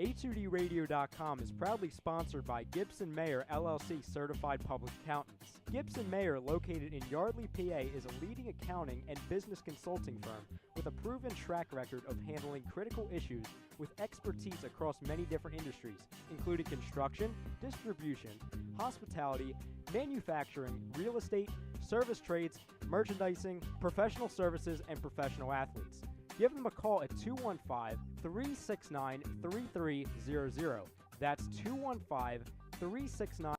A2DRadio.com is proudly sponsored by Gibson Mayer LLC Certified Public Accountants. Gibson Mayer, located in Yardley, PA, is a leading accounting and business consulting firm with a proven track record of handling critical issues with expertise across many different industries, including construction, distribution, hospitality, manufacturing, real estate, service trades, merchandising, professional services, and professional athletes. Give them a call at 215-369-3300. That's 215-369.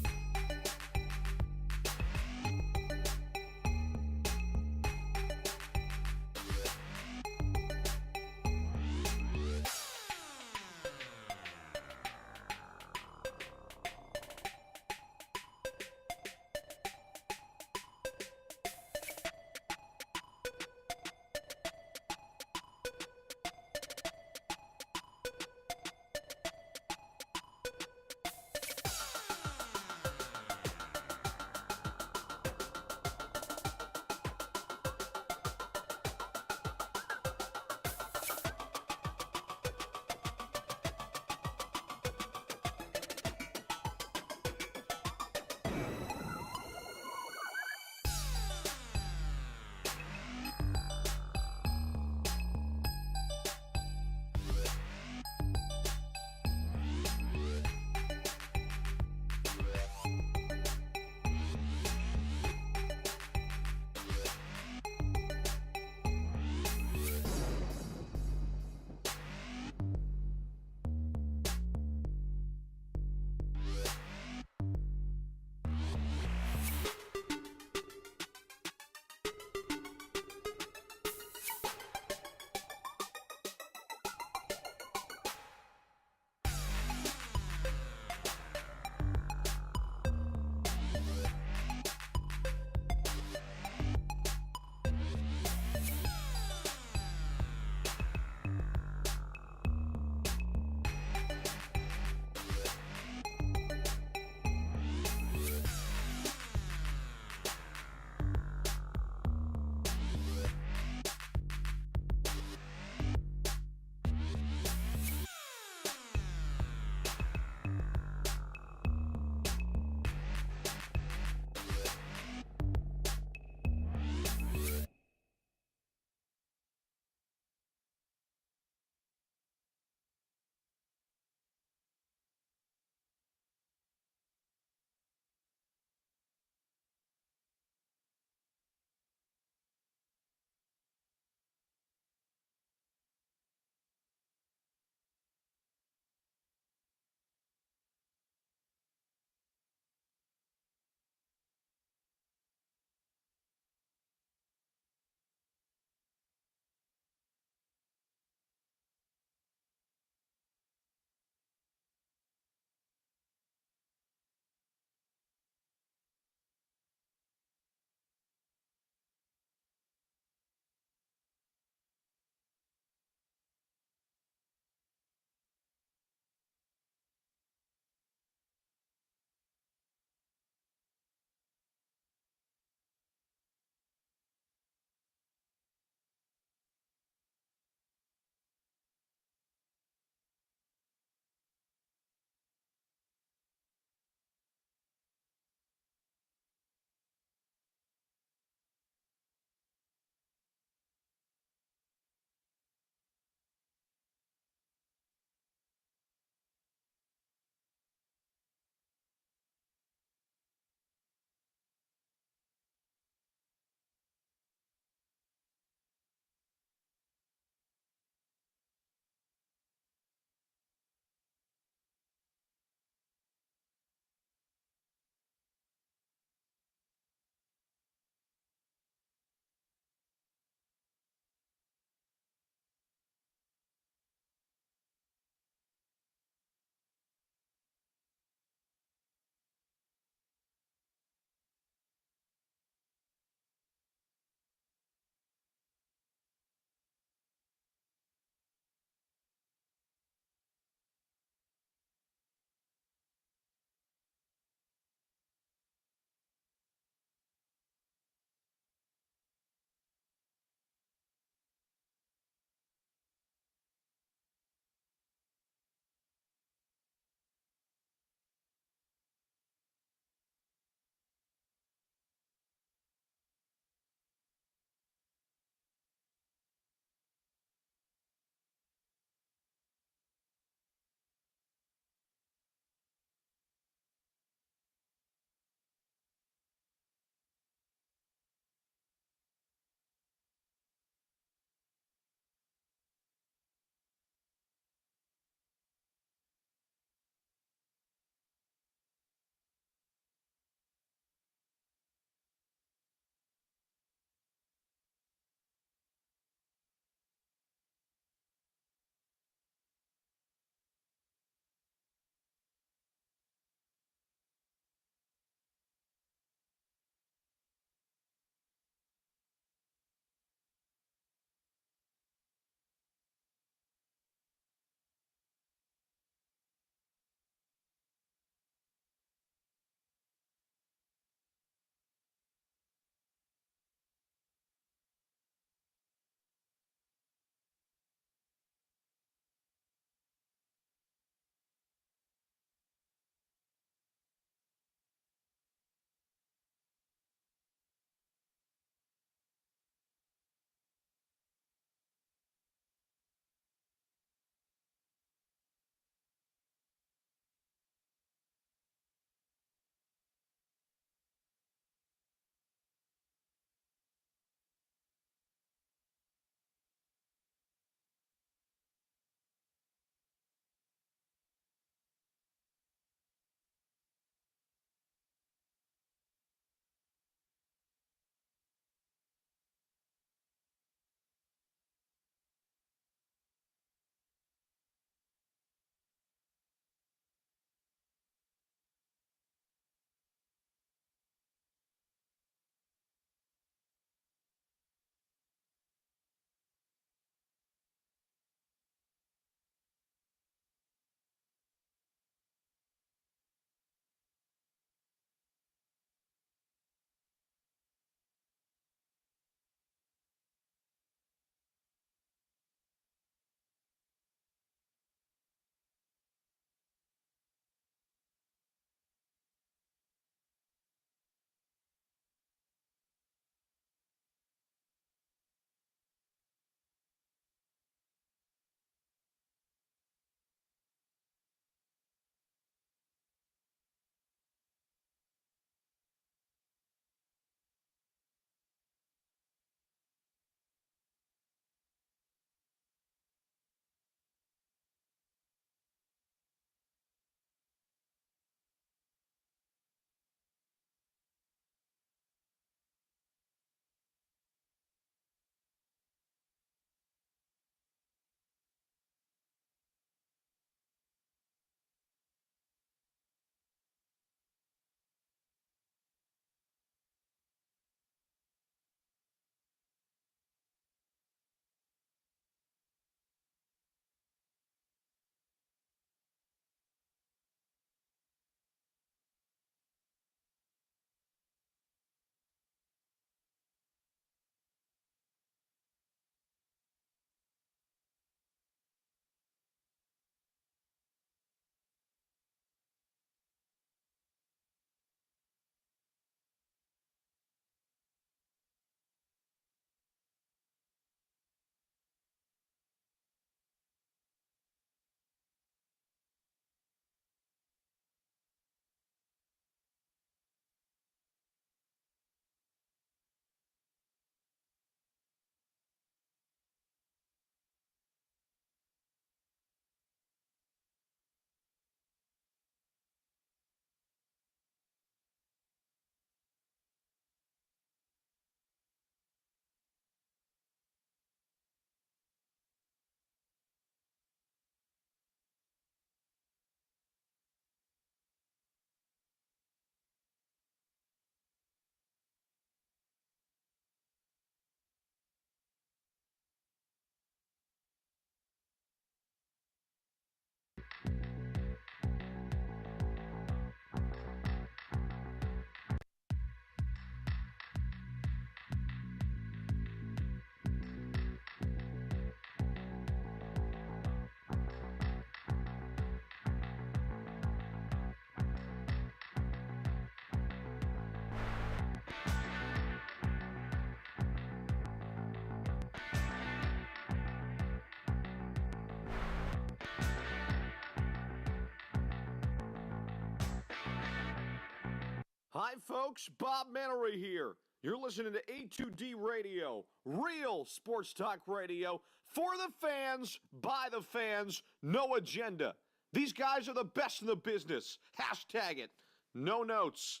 Hi, folks. Bob Mannery here. You're listening to A2D Radio, real sports talk radio for the fans, by the fans, no agenda. These guys are the best in the business. Hashtag it. No notes.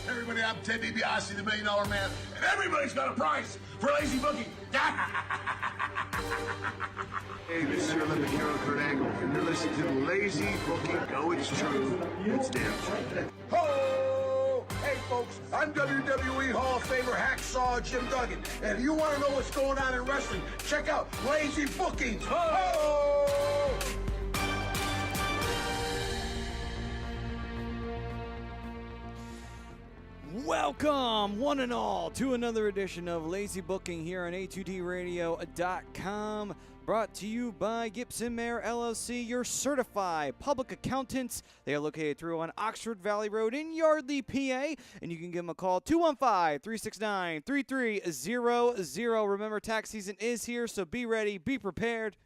Everybody, I'm Ted DiBiase, the $1 Million Man, and everybody's got a prize for lazy booking. Hey, this is your Olympic hero, Kurt Angle, and you're listening to Lazy Booking. No, it's true. It's damn true. Ho! Hey, folks, I'm WWE Hall of Famer Hacksaw Jim Duggan, and if you want to know what's going on in wrestling, check out Lazy Bookings. Ho! Welcome, one and all, to another edition of Lazy Booking here on A2DRadio.com. Brought to you by Gibson Mayer LLC, your certified public accountants. They are located through on Oxford Valley Road in Yardley, PA. And you can give them a call, 215-369-3300. Remember, tax season is here, so be ready, be prepared.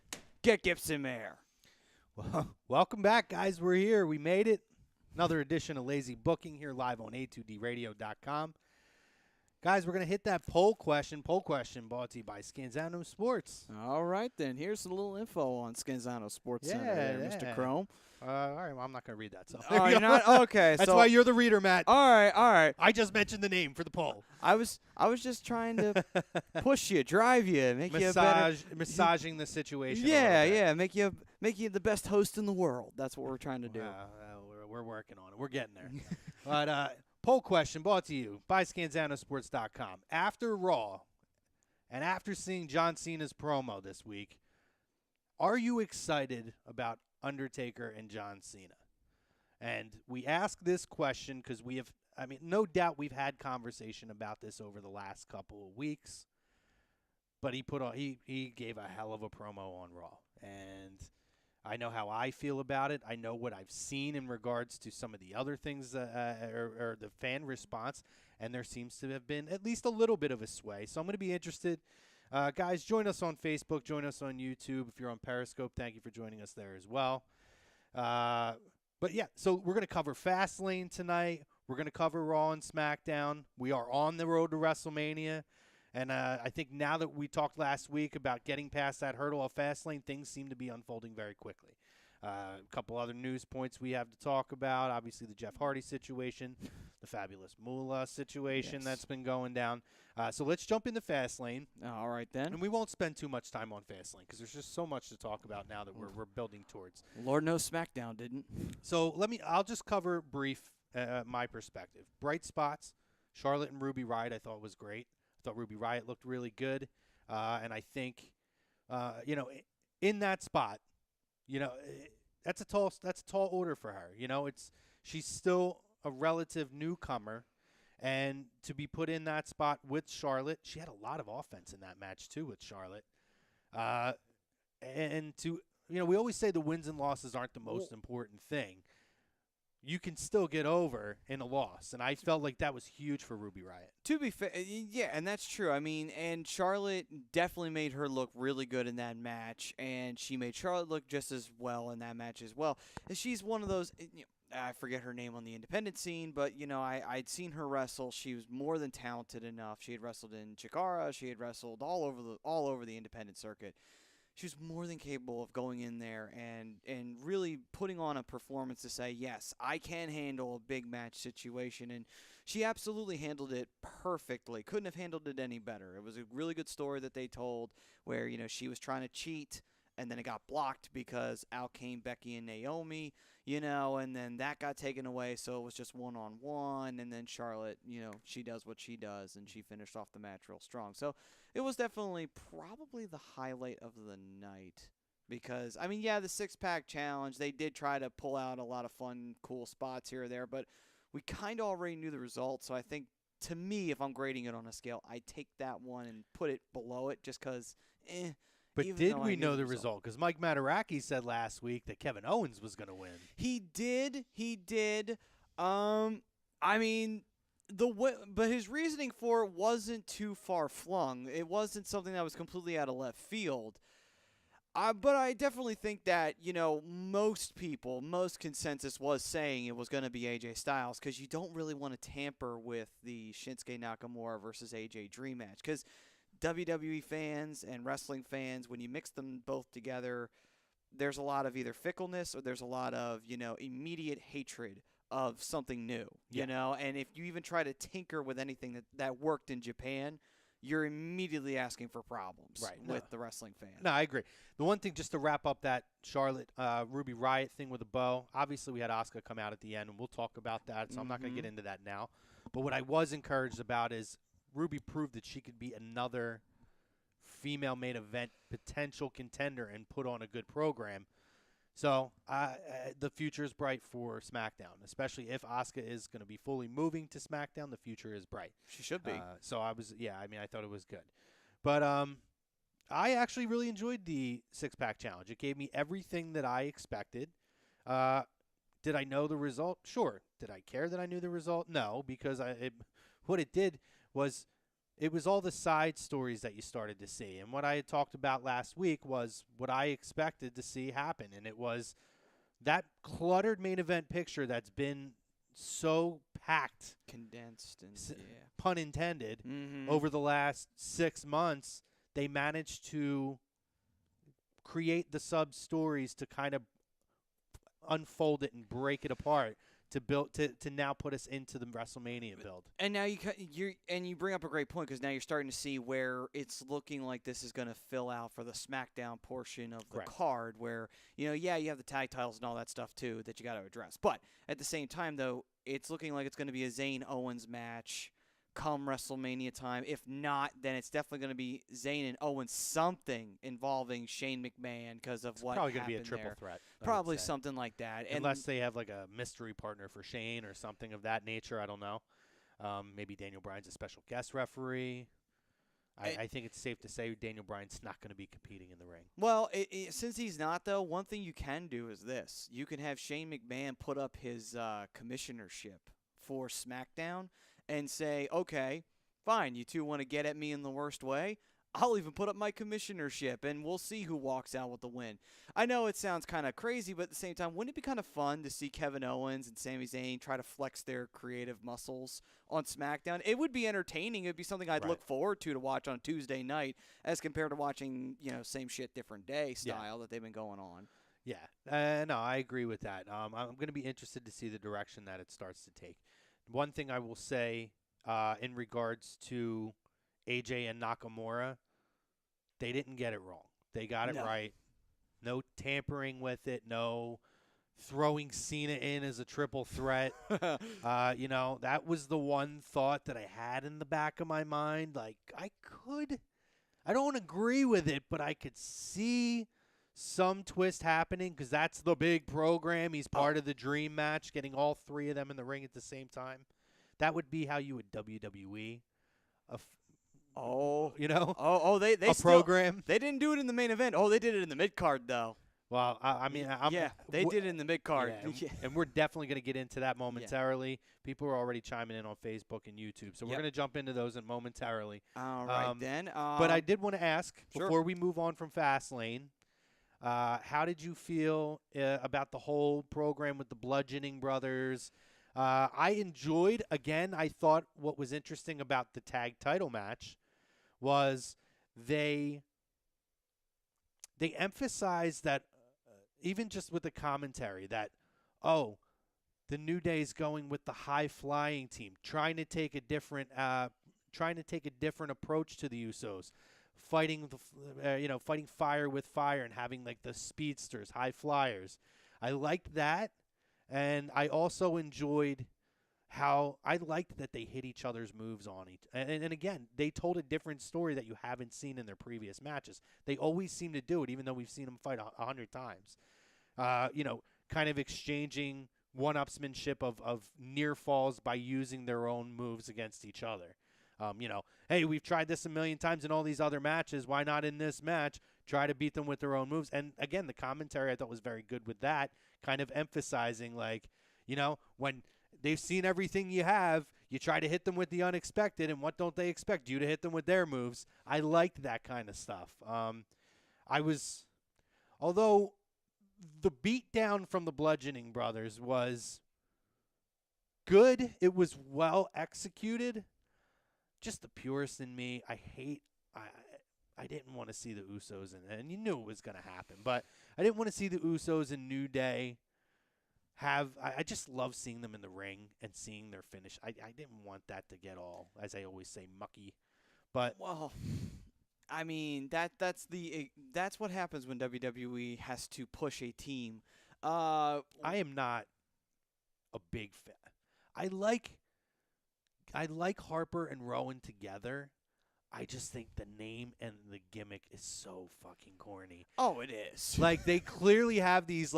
Get Gibson Mayer. Well, welcome back, guys. We're here. We made it. Another edition of Lazy Booking here live on A2DRadio.com. Guys, we're going to hit that poll question. Poll question brought to you by Scanzano Sports. All right, then. Here's a little info on Scanzano Sports Center there, Mr. Chrome. All right, well, I'm not going to read that. So oh, you're not? Okay. That's why you're the reader, Matt. All right. I just mentioned the name for the poll. I was just trying to push you, drive you, make you a better... Massaging the situation. Yeah, make you the best host in the world. That's what we're trying to do. We're working on it. We're getting there. But poll question brought to you by ScanzanoSports.com. After Raw and after seeing John Cena's promo this week, are you excited about Undertaker and John Cena? And we ask this question because no doubt we've had conversation about this over the last couple of weeks. But he gave a hell of a promo on Raw. And I know how I feel about it. I know what I've seen in regards to some of the other things or the fan response, and there seems to have been at least a little bit of a sway. So I'm going to be interested. Guys, join us on Facebook. Join us on YouTube. If you're on Periscope, thank you for joining us there as well. But, yeah, so we're going to cover Fastlane tonight. We're going to cover Raw and Smackdown. We are on the road to WrestleMania. And I think now that we talked last week about getting past that hurdle of Fastlane, things seem to be unfolding very quickly. A couple other news points we have to talk about. Obviously, the Jeff Hardy situation, the Fabulous Moolah situation that's been going down. So let's jump into Fastlane. All right, then. And we won't spend too much time on Fastlane because there's just so much to talk about now that we're building towards. Lord knows Smackdown didn't. So I'll just cover brief my perspective. Bright spots, Charlotte and Ruby Riott I thought was great. Thought Ruby Riott looked really good, and I think, in that spot, that's a tall order for her. She's still a relative newcomer, and to be put in that spot with Charlotte, she had a lot of offense in that match too with Charlotte, and we always say the wins and losses aren't the most important thing. You can still get over in a loss, and I felt like that was huge for Ruby Riott. To be fair, yeah, and that's true. I mean, and Charlotte definitely made her look really good in that match, and she made Charlotte look just as well in that match as well. And she's one of those, I forget her name on the independent scene, but, I'd seen her wrestle. She was more than talented enough. She had wrestled in Chikara. She had wrestled all over the independent circuit. She was more than capable of going in there and really putting on a performance to say, yes, I can handle a big match situation. And she absolutely handled it perfectly. Couldn't have handled it any better. It was a really good story that they told where, she was trying to cheat and then it got blocked because out came Becky and Naomi, and then that got taken away. So it was just one-on-one. And then Charlotte, she does what she does and she finished off the match real strong. So it was definitely probably the highlight of the night because, the six-pack challenge, they did try to pull out a lot of fun, cool spots here or there, but we kind of already knew the results. So I think, to me, if I'm grading it on a scale, I take that one and put it below it just because, But did we know the result? Because Mike Mataraki said last week that Kevin Owens was going to win. He did. But his reasoning for it wasn't too far flung. It wasn't something that was completely out of left field. But I definitely think that, most consensus was saying it was going to be AJ Styles because you don't really want to tamper with the Shinsuke Nakamura versus AJ Dream match because WWE fans and wrestling fans, when you mix them both together, there's a lot of either fickleness or there's a lot of, immediate hatred of something new, and if you even try to tinker with anything that worked in Japan, you're immediately asking for problems with the wrestling fan. No, I agree. The one thing, just to wrap up that Charlotte Ruby Riott thing with a bow, obviously we had Asuka come out at the end, and we'll talk about that, so I'm not going to get into that now. But what I was encouraged about is Ruby proved that she could be another female main event potential contender and put on a good program. So the future is bright for SmackDown, especially if Asuka is going to be fully moving to SmackDown. The future is bright. She should be. So I thought it was good. But I actually really enjoyed the six-pack challenge. It gave me everything that I expected. Did I know the result? Sure. Did I care that I knew the result? No, because what it did was it was all the side stories that you started to see. And what I had talked about last week was what I expected to see happen. And it was that cluttered main event picture that's been so packed. Condensed. And, pun intended. Over the last 6 months, they managed to create the sub-stories to kind of unfold it and break it apart. To now put us into the WrestleMania build. And now you bring up a great point because now you're starting to see where it's looking like this is going to fill out for the Smackdown portion of the card where, you have the tag titles and all that stuff too that you got to address. But at the same time, though, it's looking like it's going to be a Zayn-Owens match come WrestleMania time. If not, then it's definitely going to be Zayn and Owens, something involving Shane McMahon because of what happened there. Probably going to be a triple threat. Probably something like that. Unless they have like a mystery partner for Shane or something of that nature. I don't know. Maybe Daniel Bryan's a special guest referee. I think it's safe to say Daniel Bryan's not going to be competing in the ring. Well, since he's not, though, one thing you can do is this. You can have Shane McMahon put up his commissionership for SmackDown and say, okay, fine, you two want to get at me in the worst way? I'll even put up my commissionership, and we'll see who walks out with the win. I know it sounds kind of crazy, but at the same time, wouldn't it be kind of fun to see Kevin Owens and Sami Zayn try to flex their creative muscles on SmackDown? It would be entertaining. It would be something I'd look forward to watch on Tuesday night as compared to watching, same shit, different day style that they've been going on. Yeah, no, I agree with that. I'm going to be interested to see the direction that it starts to take. One thing I will say in regards to AJ and Nakamura, they didn't get it wrong. They got it right. No tampering with it. No throwing Cena in as a triple threat. That was the one thought that I had in the back of my mind. Like, I don't agree with it, but I could see some twist happening because that's the big program. He's part of the dream match, getting all three of them in the ring at the same time. That would be how you would WWE they program. They didn't do it in the main event. Oh, they did it in the mid card though. Well, they did it in the mid card, and we're definitely going to get into that momentarily. Yeah. People are already chiming in on Facebook and YouTube, so we're going to jump into those momentarily. All right, then. But I did want to ask before we move on from Fastlane. How did you feel about the whole program with the Bludgeoning Brothers? I enjoyed, again, I thought what was interesting about the tag title match was they emphasized that, even just with the commentary, that, the New Day's going with the high-flying team, trying to take a different approach to the Usos. Fighting fire with fire and having like the speedsters, high flyers. I liked that, and I also enjoyed how I liked that they hit each other's moves on each. And again, they told a different story that you haven't seen in their previous matches. They always seem to do it, even though we've seen them fight 100 times. Kind of exchanging one-upsmanship of near falls by using their own moves against each other. Hey, we've tried this a million times in all these other matches. Why not in this match try to beat them with their own moves? And again, the commentary I thought was very good with that, kind of emphasizing when they've seen everything you have, you try to hit them with the unexpected, and what don't they expect? You to hit them with their moves. I liked that kind of stuff. although the beatdown from the Bludgeoning Brothers was good, it was well executed. Just the purist in me, I didn't want to see the Usos in it, and you knew it was going to happen, but I didn't want to see the Usos in New Day I just love seeing them in the ring and seeing their finish. I didn't want that to get all, as I always say, mucky. But well, I mean that's what happens when WWE has to push a team. I am not a big fan. I like Harper and Rowan together. I just think the name and the gimmick is so fucking corny. Oh, it is. Like they clearly have these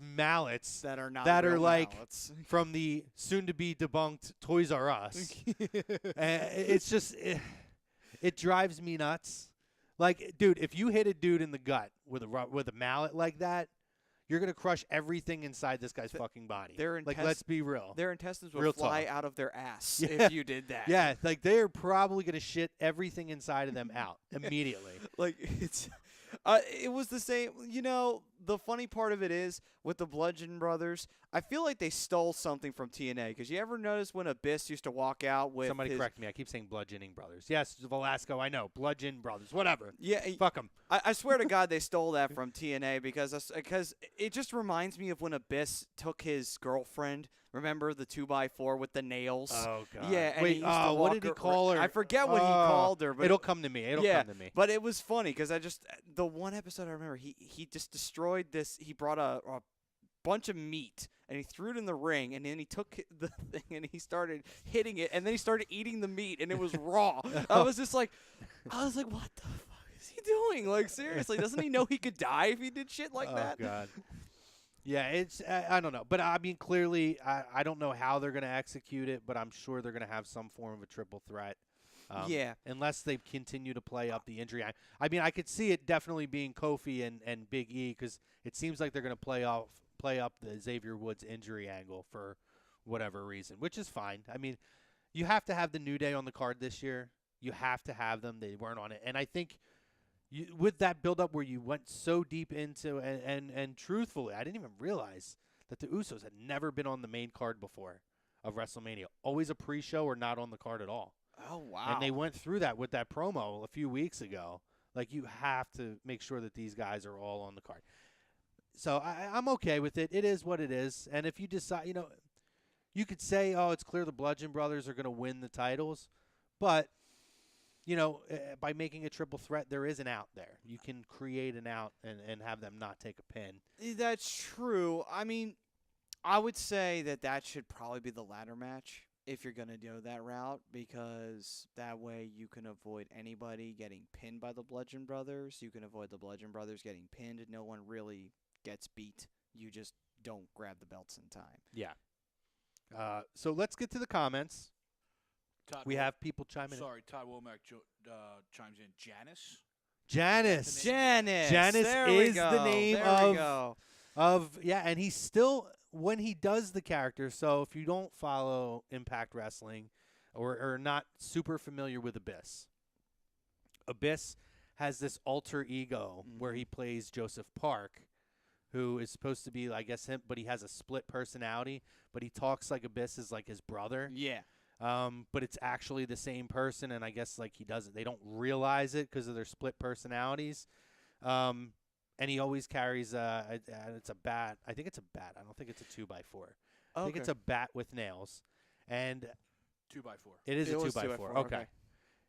mallets that are not that real are like mallets. from the soon to be debunked Toys R Us. It's just it drives me nuts. Like, dude, if you hit a dude in the gut with a mallet like that, you're gonna crush everything inside this guy's fucking body. Let's be real. Their intestines would Real fly talk. out of their ass Yeah. if you did that. Yeah, like they are probably gonna shit everything inside of them out immediately. Like it's it was the same. You know, the funny part of it is with the Bludgeon Brothers, I feel like they stole something from TNA, because you ever notice when Abyss used to walk out with Somebody correct me. I keep saying Bludgeoning Brothers. Yes, Velasco, I know. Bludgeon Brothers. Whatever. Yeah, Fuck them. I swear to God they stole that from TNA, because it just reminds me of when Abyss took his girlfriend. Remember the 2x4 with the nails? Oh, God. Yeah. And Wait, he used to what walk did he her- call her? I forget what he called her. But it'll come to me. It'll come to me. But it was funny because the one episode I remember, he just destroyed this. He brought a bunch of meat and he threw it in the ring, and then he took the thing and he started hitting it, and then he started eating the meat, and it was raw. I was like, what the fuck is he doing? Like, seriously, doesn't he know he could die if he did shit like that? Oh, God. Yeah, it's I don't know. But, I mean, clearly, I don't know how they're going to execute it, but I'm sure they're going to have some form of a triple threat. Yeah. Unless they continue to play up the injury. I mean, I could see it definitely being Kofi and Big E, because it seems like they're going to play up the Xavier Woods injury angle for whatever reason, which is fine. I mean, you have to have the New Day on the card this year. You have to have them. They weren't on it. And I think with that build-up where you went so deep into, and truthfully, I didn't even realize that the Usos had never been on the main card before of WrestleMania. Always a pre-show or not on the card at all. Oh, wow. And they went through that with that promo a few weeks ago. Like, you have to make sure that these guys are all on the card. So I'm okay with it. It is what it is. And if you decide, you could say, oh, it's clear the Bludgeon Brothers are going to win the titles. But, by making a triple threat, there is an out there. You can create an out and have them not take a pin. That's true. I mean, I would say that should probably be the ladder match if you're going to go that route, because that way you can avoid anybody getting pinned by the Bludgeon Brothers. You can avoid the Bludgeon Brothers getting pinned. No one really gets beat. You just don't grab the belts in time. Yeah. So let's get to the comments. We have people chiming in. Sorry, Todd Womack chimes in. Janice. Janice. There we is go. the name There we go. and he's still, when he does the character, so if you don't follow Impact Wrestling or are not super familiar with Abyss has this alter ego where he plays Joseph Park, who is supposed to be, I guess, him, but he has a split personality, but he talks like Abyss is like his brother. Yeah. But it's actually the same person, and I guess they don't realize it because of their split personalities. And he always carries it's a bat. I think it's a bat. I don't think it's a 2x4. I think it's a bat with nails. And 2x4. It is a 2x4. Okay.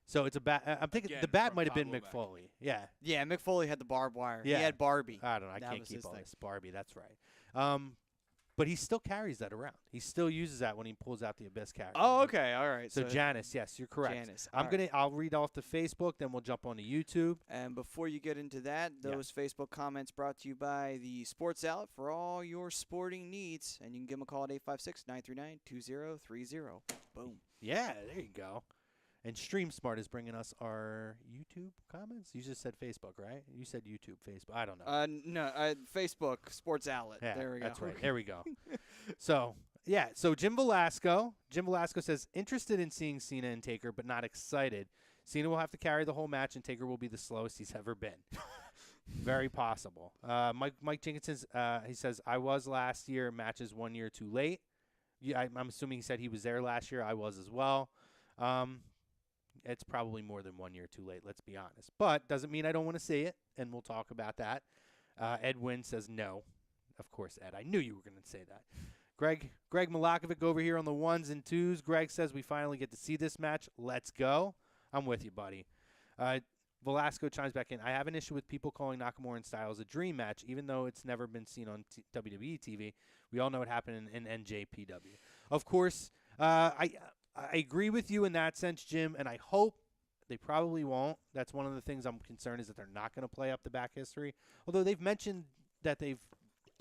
So it's a bat. I'm thinking Again, the bat from might have been Todd Mick Womack. Foley. Yeah. Yeah, Mick Foley had the barbed wire. Yeah. He had Barbie. I don't know. I That can't was keep his all thing. this. Barbie, that's right. But he still carries that around. He still uses that when he pulls out the Abyss character. Oh, okay. All right. So Janice, yes, you're correct. Janice. I'll read off the Facebook, then we'll jump on to YouTube. And before you get into that, those Facebook comments brought to you by the Sports Outlet for all your sporting needs. And you can give them a call at 856-939-2030. Boom. Yeah, there you go. And Stream Smart is bringing us our YouTube comments. You just said Facebook, right? You said YouTube, Facebook. I don't know. No, Facebook Sports Outlet. Yeah, there we go. that's right. There we go. So Jim Velasco says, interested in seeing Cena and Taker, but not excited. Cena will have to carry the whole match, and Taker will be the slowest he's ever been. Very possible. Mike Jenkinson's, he says, I was last year. Matches 1 year too late. Yeah, I'm assuming he said he was there last year. I was as well. It's probably more than 1 year too late, let's be honest. But doesn't mean I don't want to see it, and we'll talk about that. Ed Wynn says no. Of course, Ed. I knew you were going to say that. Greg Milakovic over here on the ones and twos. Greg says we finally get to see this match. Let's go. I'm with you, buddy. Velasco chimes back in. I have an issue with people calling Nakamura and Styles a dream match, even though it's never been seen on WWE TV. We all know what happened in NJPW. Of course, I agree with you in that sense, Jim, and I hope they probably won't. That's one of the things I'm concerned is that they're not going to play up the back history. Although they've mentioned that they've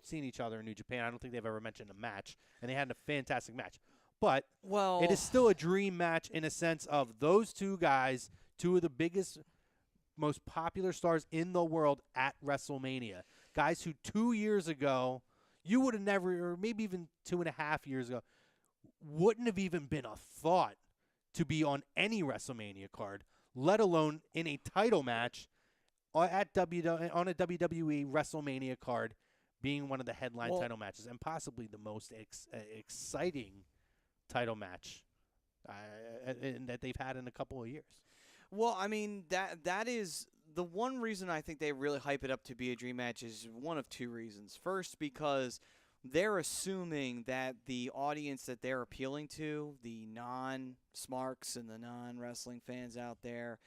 seen each other in New Japan. I don't think they've ever mentioned a match, and they had a fantastic match. But it is still a dream match in a sense of those two guys, two of the biggest, most popular stars in the world at WrestleMania. Guys who 2 years ago, you would have never, or maybe even 2.5 years ago, wouldn't have even been a thought to be on any WrestleMania card, let alone in a title match on a WWE WrestleMania card, being one of the headline title matches and possibly the most exciting title match that they've had in a couple of years. Well, I mean, that is the one reason I think they really hype it up to be a dream match is one of two reasons. First, because they're assuming that the audience that they're appealing to, the non-smarks and the non-wrestling fans out there,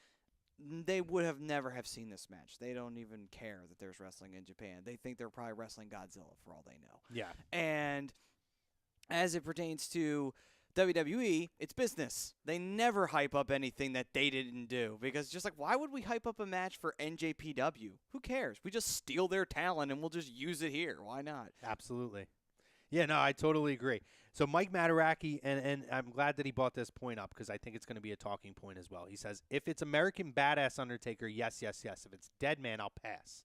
they would have never have seen this match. They don't even care that there's wrestling in Japan. They think they're probably wrestling Godzilla for all they know. Yeah. And as it pertains to WWE, it's business. They never hype up anything that they didn't do because just like, why would we hype up a match for NJPW? Who cares? We just steal their talent and we'll just use it here. Why not? Absolutely. Yeah, no, I totally agree. So Mike Mataraki, and I'm glad that he brought this point up because I think it's going to be a talking point as well. He says, if it's American Badass Undertaker, yes, yes, yes. If it's Dead Man, I'll pass.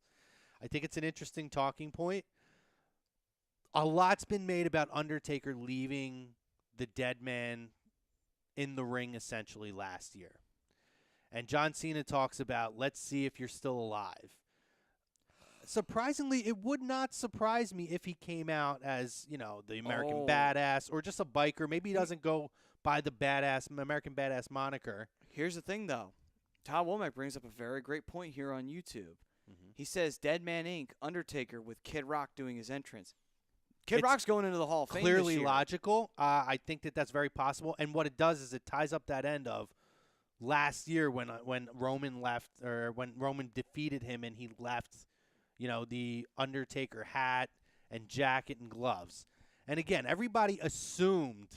I think it's an interesting talking point. A lot's been made about Undertaker leaving the Dead Man in the ring essentially last year. And John Cena talks about, let's see if you're still alive. Surprisingly, it would not surprise me if he came out as, the American Badass or just a biker. Maybe he doesn't go by the American Badass moniker. Here's the thing, though. Todd Womack brings up a very great point here on YouTube. Mm-hmm. He says, Dead Man Inc., Undertaker with Kid Rock doing his entrance. Kid Rock's going into the Hall of Fame clearly this year. Logical. I think that's very possible. And what it does is it ties up that end of last year when Roman left, or when Roman defeated him and he left, the Undertaker hat and jacket and gloves. And again, everybody assumed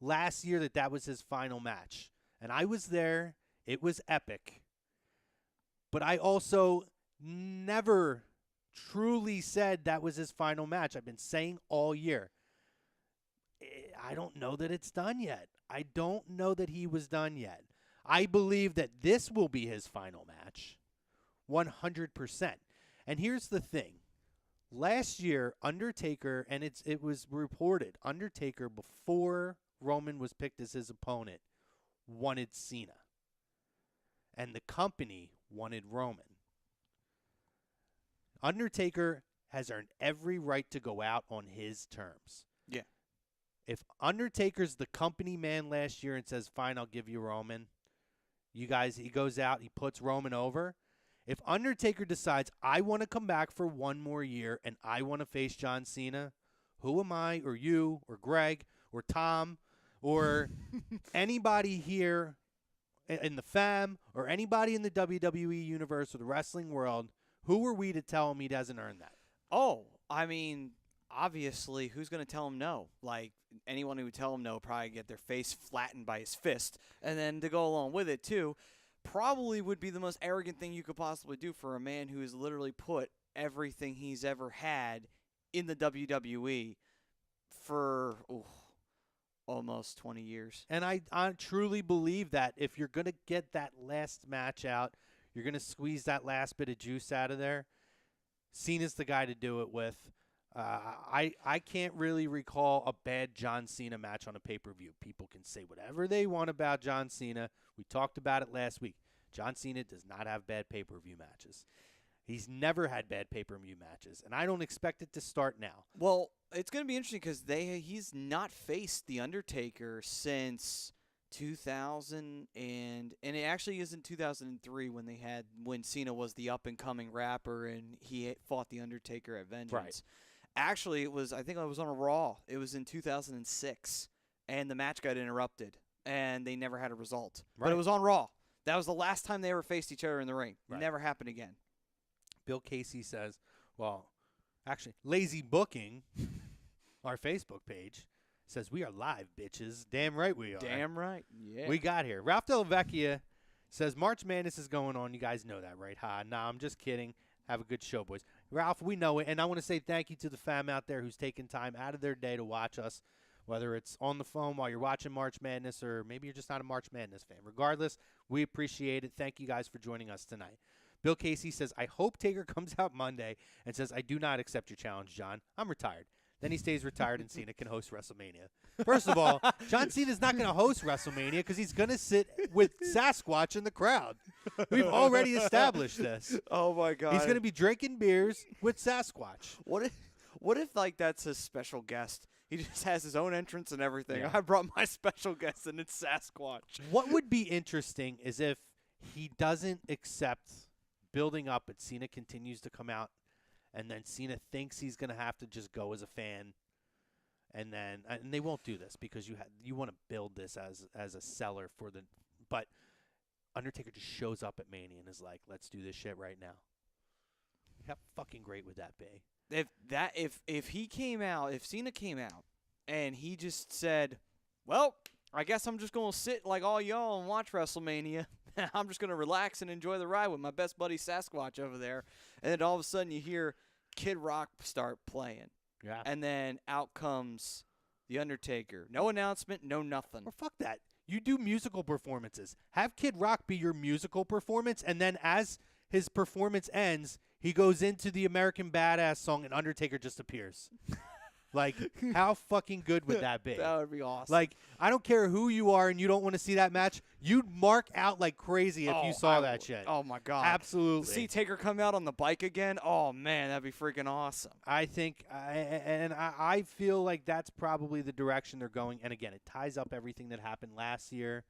last year that was his final match. And I was there. It was epic. But I also never truly said that was his final match. I've been saying all year. I don't know that it's done yet. I don't know that he was done yet. I believe that this will be his final match. 100%. And here's the thing. Last year, Undertaker, and it was reported, Undertaker, before Roman was picked as his opponent, wanted Cena. And the company wanted Roman. Undertaker has earned every right to go out on his terms. Yeah. If Undertaker's the company man last year and says, fine, I'll give you Roman, he goes out, he puts Roman over. If Undertaker decides, I want to come back for one more year and I want to face John Cena, who am I, or you, or Greg, or Tom, or anybody here in the fam, or anybody in the WWE universe or the wrestling world, who are we to tell him he doesn't earn that? Oh, I mean, obviously, who's going to tell him no? Like, anyone who would tell him no probably get their face flattened by his fist. And then to go along with it, too, probably would be the most arrogant thing you could possibly do for a man who has literally put everything he's ever had in the WWE for almost 20 years. And I truly believe that if you're going to get that last match out, you're going to squeeze that last bit of juice out of there, Cena's the guy to do it with. I can't really recall a bad John Cena match on a pay-per-view. People can say whatever they want about John Cena. We talked about it last week. John Cena does not have bad pay-per-view matches. He's never had bad pay-per-view matches, and I don't expect it to start now. Well, it's going to be interesting because he's not faced The Undertaker since 2000, and it actually isn't 2003 when Cena was the up-and-coming rapper and he fought The Undertaker at Vengeance. Right. Actually, I think it was on a Raw. It was in 2006, and the match got interrupted, and they never had a result. Right. But it was on Raw. That was the last time they ever faced each other in the ring. Right. Never happened again. Bill Casey says, well, actually, Lazy Booking, our Facebook page, says, we are live, bitches. Damn right we are. Damn right. Yeah. We got here. Ralph Delavecchia says, March Madness is going on. You guys know that, right? Ha, nah, I'm just kidding. Have a good show, boys. Ralph, we know it, and I want to say thank you to the fam out there who's taking time out of their day to watch us, whether it's on the phone while you're watching March Madness or maybe you're just not a March Madness fan. Regardless, we appreciate it. Thank you guys for joining us tonight. Bill Casey says, I hope Taker comes out Monday and says, I do not accept your challenge, John. I'm retired. Then he stays retired and Cena can host WrestleMania. First of all, John Cena's not going to host WrestleMania because he's going to sit with Sasquatch in the crowd. We've already established this. Oh, my God. He's going to be drinking beers with Sasquatch. What if like that's his special guest? He just has his own entrance and everything. Yeah. I brought my special guest, and it's Sasquatch. What would be interesting is if he doesn't accept building up, but Cena continues to come out, and then Cena thinks he's going to have to just go as a fan, and they won't do this because you want to build this as a seller for the. But Undertaker just shows up at Mania and is like, "Let's do this shit right now." How fucking great would that be? If Cena came out and he just said, "Well, I guess I'm just gonna sit like all y'all and watch WrestleMania. I'm just gonna relax and enjoy the ride with my best buddy Sasquatch over there," and then all of a sudden you hear Kid Rock start playing, Yeah. and then out comes The Undertaker. No announcement, no nothing. Or fuck that. You do musical performances. Have Kid Rock be your musical performance, and then as his performance ends, he goes into the American Badass song and Undertaker just appears. Like, how fucking good would that be? That would be awesome. Like, I don't care who you are and you don't want to see that match. You'd mark out like crazy if you saw that shit. Oh, my God. Absolutely. See Taker come out on the bike again? Oh, man, that'd be freaking awesome. I think, I feel like that's probably the direction they're going. And again, it ties up everything that happened last year,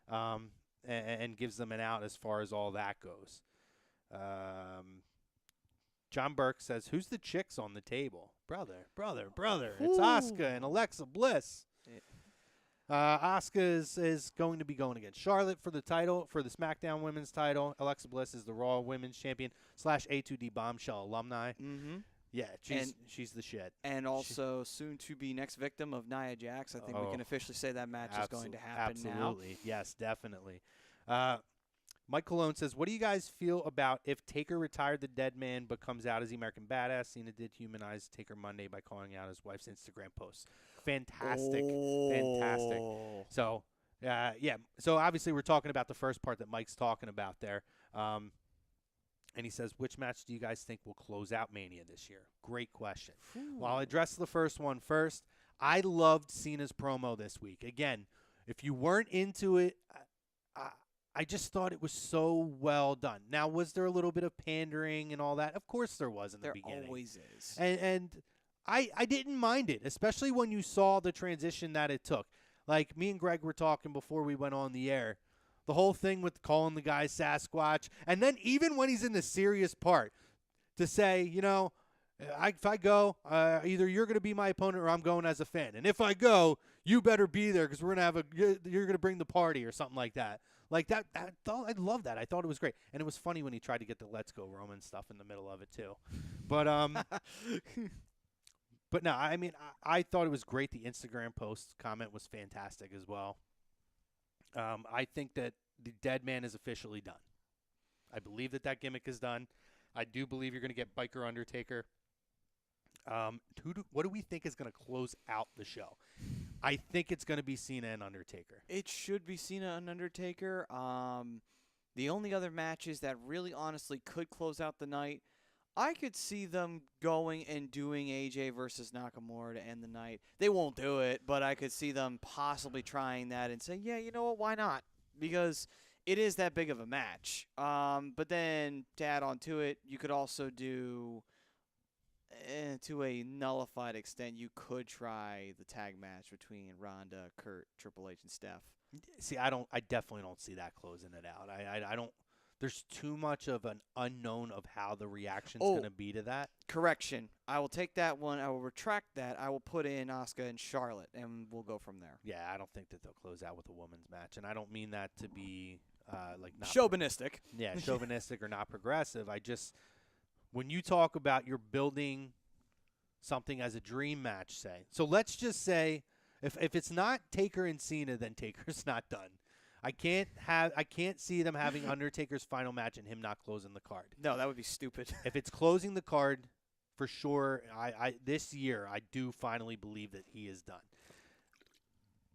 and gives them an out as far as all that goes. John Burke says, "Who's the chicks on the table?" Brother. It's Asuka and Alexa Bliss. Asuka is going to be going against Charlotte for the title, for the SmackDown Women's title. Alexa Bliss is the Raw Women's Champion / A2D Bombshell alumni. Mm-hmm. Yeah, she's the shit. And also soon to be next victim of Nia Jax. I think we can officially say that match is going to happen now. Absolutely. Yes, definitely. Mike Colon says, what do you guys feel about if Taker retired the dead man but comes out as the American Badass? Cena did humanize Taker Monday by calling out his wife's Instagram posts. Fantastic. Fantastic. So, yeah. So, obviously, we're talking about the first part that Mike's talking about there. And he says, which match do you guys think will close out Mania this year? Great question. Well, I'll address the first one first. I loved Cena's promo this week. Again, if you weren't into it, I just thought it was so well done. Now, was there a little bit of pandering and all that? Of course there was in the beginning. There always is. And I didn't mind it, especially when you saw the transition that it took. Like, me and Greg were talking before we went on the air. The whole thing with calling the guy Sasquatch. And then even when he's in the serious part, to say, you know, if I go, either you're going to be my opponent or I'm going as a fan. And if I go, you better be there because we're going to you're going to bring the party or something like that. Like that, I love that. I thought it was great. And it was funny when he tried to get the Let's Go Roman stuff in the middle of it too. But but no, I mean, I thought it was great. The Instagram post comment was fantastic as well. I think that the dead man is officially done. I believe that gimmick is done. I do believe you're going to get Biker Undertaker. What do we think is going to close out the show? I think it's going to be Cena and Undertaker. It should be Cena and Undertaker. The only other matches that really honestly could close out the night, I could see them going and doing AJ versus Nakamura to end the night. They won't do it, but I could see them possibly trying that and say, yeah, you know what, why not? Because it is that big of a match. But then to add on to it, you could also do, to a nullified extent, you could try the tag match between Ronda, Kurt, Triple H, and Steph. See, I definitely don't see that closing it out. I don't. There's too much of an unknown of how the reaction's going to be to that. Correction. I will take that one. I will retract that. I will put in Asuka and Charlotte, and we'll go from there. Yeah, I don't think that they'll close out with a women's match, and I don't mean that to be not chauvinistic. Yeah, chauvinistic or not progressive. When you talk about you're building something as a dream match, say. So let's just say if it's not Taker and Cena, then Taker's not done. I can't see them having Undertaker's final match and him not closing the card. No, that would be stupid. If it's closing the card, for sure, this year I do finally believe that he is done.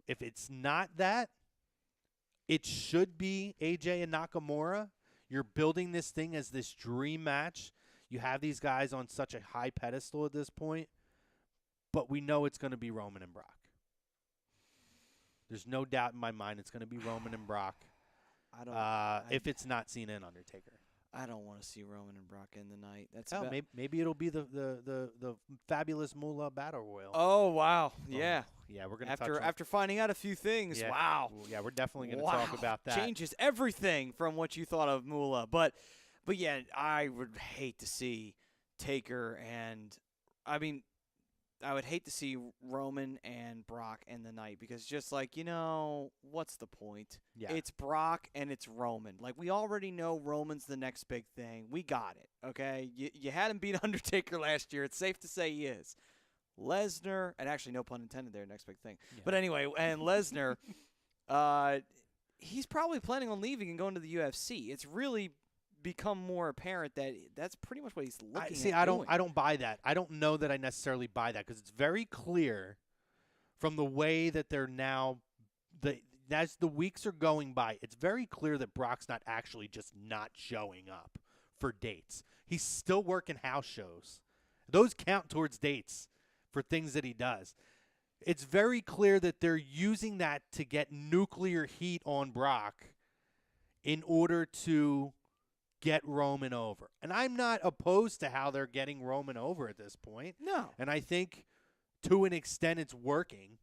If it's not that, it should be AJ and Nakamura. You're building this thing as this dream match. You have these guys on such a high pedestal at this point, but we know it's going to be Roman and Brock. There's no doubt in my mind it's going to be Roman and Brock. If it's not Cena and Undertaker. I don't want to see Roman and Brock in the night. That's maybe it'll be the fabulous Moolah Battle Royal. Oh wow, yeah, yeah. We're gonna after finding out a few things. Yeah. Wow, yeah, we're definitely gonna talk about that. Changes everything from what you thought of Moolah, but yeah, I would hate to see Taker and I would hate to see Roman and Brock in the night because just what's the point? Yeah. It's Brock and it's Roman. Like, we already know Roman's the next big thing. We got it, okay? You had him beat Undertaker last year. It's safe to say he is. Lesnar, and actually no pun intended there, next big thing. Yeah. But anyway, and Lesnar, he's probably planning on leaving and going to the UFC. It's really become more apparent that that's pretty much what he's looking at doing. I don't buy that. I don't know that I necessarily buy that because it's very clear from the way that they're now as the weeks are going by, it's very clear that Brock's not actually just not showing up for dates. He's still working house shows. Those count towards dates for things that he does. It's very clear that they're using that to get nuclear heat on Brock in order to get Roman over. And I'm not opposed to how they're getting Roman over at this point. No. And I think to an extent it's working.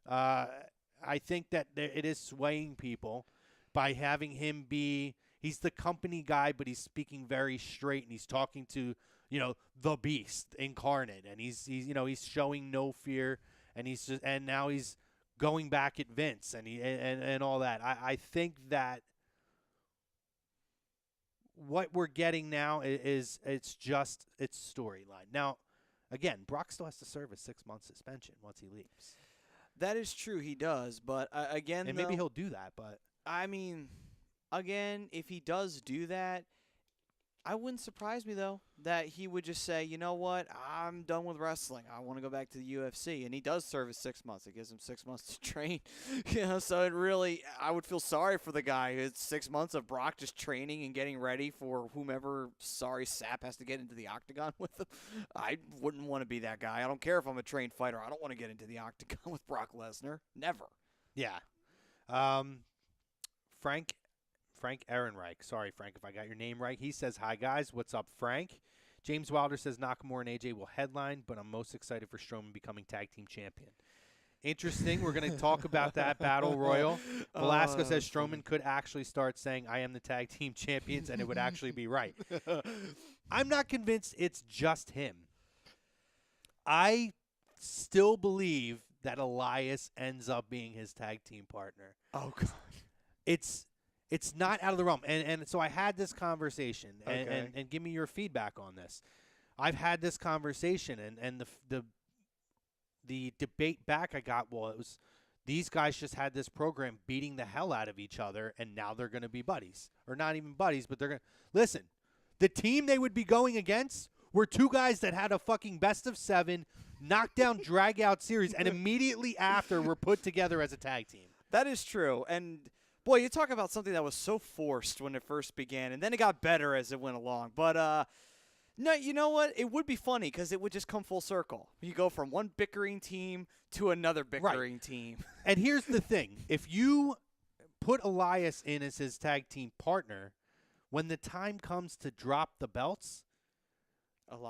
I think that it is swaying people by having him he's the company guy, but he's speaking very straight and he's talking to, the beast incarnate. And he's showing no fear and now he's going back at Vince and all that. I think that what we're getting now is it's storyline. Now, again, Brock still has to serve a 6-month suspension once he leaves. That is true, he does. But again, and maybe he'll do that. But again, if he does do that, I wouldn't surprise me though that he would just say, you know what, I'm done with wrestling. I want to go back to the UFC, and he does serve his 6 months. It gives him 6 months to train. So I would feel sorry for the guy. It's 6 months of Brock just training and getting ready for whomever sorry sap has to get into the octagon with him. I wouldn't want to be that guy. I don't care if I'm a trained fighter. I don't want to get into the octagon with Brock Lesnar. Never. Yeah. Frank Ehrenreich. Sorry, Frank, if I got your name right. He says, hi, guys. What's up, Frank? James Wilder says Nakamura and AJ will headline, but I'm most excited for Strowman becoming tag team champion. Interesting. We're going to talk about that battle royal. Velasco says Strowman could actually start saying, I am the tag team champions, and it would actually be right. I'm not convinced it's just him. I still believe that Elias ends up being his tag team partner. Oh, God. It's not out of the realm. And so I had this conversation, Okay. and give me your feedback on this. I've had this conversation, and the debate back I got was these guys just had this program beating the hell out of each other, and now they're going to be buddies. Or not even buddies, but they're going to – listen, the team they would be going against were two guys that had a fucking best-of-7 knockdown drag-out series, and immediately after were put together as a tag team. That is true, and – boy, you talk about something that was so forced when it first began, and then it got better as it went along. But, no, you know what? It would be funny because it would just come full circle. You go from one bickering team to another bickering team. And here's the thing. If you put Elias in as his tag team partner. When the time comes to drop the belts,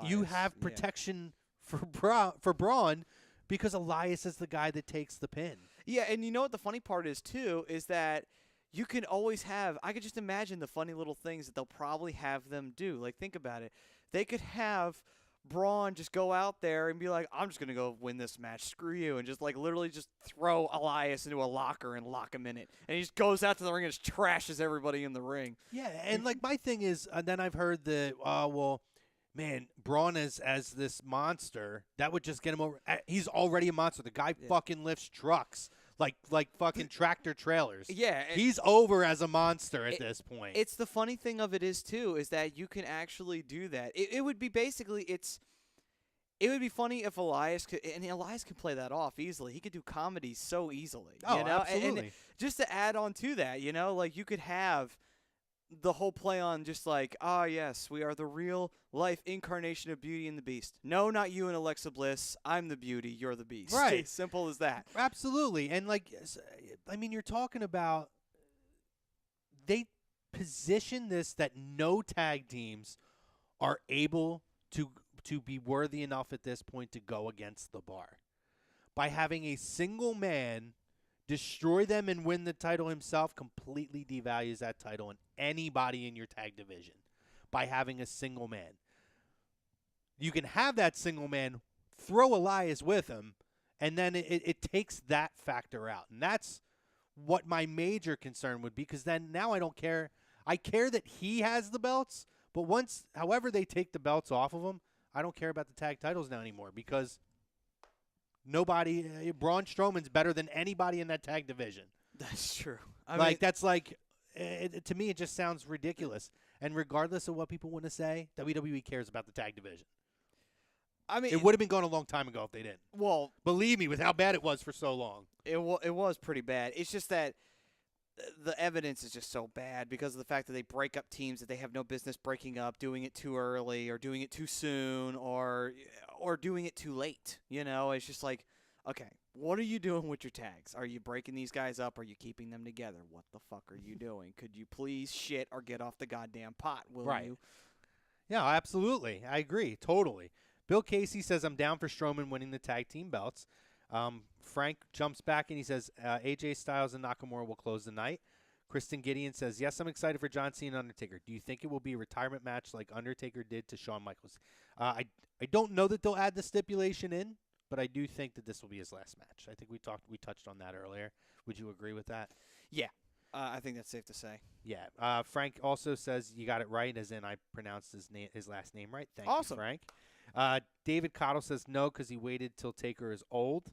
you have protection for Braun because Elias is the guy that takes the pin. Yeah, and you know what the funny part is, too, is that you can always have – I could just imagine the funny little things that they'll probably have them do. Like, think about it. They could have Braun just go out there and be like, I'm just going to go win this match. Screw you. And just, like, literally just throw Elias into a locker and lock him in it. And he just goes out to the ring and just trashes everybody in the ring. Yeah, and, like, my thing is then I've heard that, man, Braun as this monster, that would just get him over. He's already a monster. The guy fucking lifts trucks like fucking tractor trailers. Yeah. He's over as a monster at this point. It's the funny thing of it is, too, is that you can actually do that. It would be basically it would be funny if Elias could, and Elias can play that off easily. He could do comedy so easily. Oh, you know? absolutely. And just to add on to that, you know, like you could have the whole play on just like, yes, we are the real life incarnation of Beauty and the Beast. No, not you and Alexa Bliss. I'm the Beauty. You're the Beast. Right. Simple as that. Absolutely. And, like, I mean, you're talking about they position this that no tag teams are able to be worthy enough at this point to go against the bar. By having a single man destroy them and win the title himself completely devalues that title and anybody in your tag division by having a single man. You can have that single man, throw Elias with him, and then it takes that factor out. And that's what my major concern would be, because then now I don't care. I care that he has the belts, but however they take the belts off of him, I don't care about the tag titles now anymore, because Braun Strowman's better than anybody in that tag division. That's true. To me, it just sounds ridiculous. And regardless of what people want to say, WWE cares about the tag division. I mean, it would have been gone a long time ago if they didn't. Well, believe me, with how bad it was for so long. It was pretty bad. It's just that the evidence is just so bad because of the fact that they break up teams that they have no business breaking up, doing it too early or doing it too soon or doing it too late. You know, it's just like, okay, what are you doing with your tags? Are you breaking these guys up? Are you keeping them together? What the fuck are you doing? Could you please shit or get off the goddamn pot, will you? Yeah, absolutely. I agree. Totally. Bill Casey says, I'm down for Strowman winning the tag team belts. Frank jumps back and he says, AJ Styles and Nakamura will close the night. Kristen Gideon says, yes, I'm excited for John Cena and Undertaker. Do you think it will be a retirement match like Undertaker did to Shawn Michaels? I don't know that they'll add the stipulation in, but I do think that this will be his last match. I think we touched on that earlier. Would you agree with that? Yeah. I think that's safe to say. Yeah. Frank also says you got it right, as in I pronounced his last name right. Thank you, Frank. David Cottle says no because he waited till Taker is old.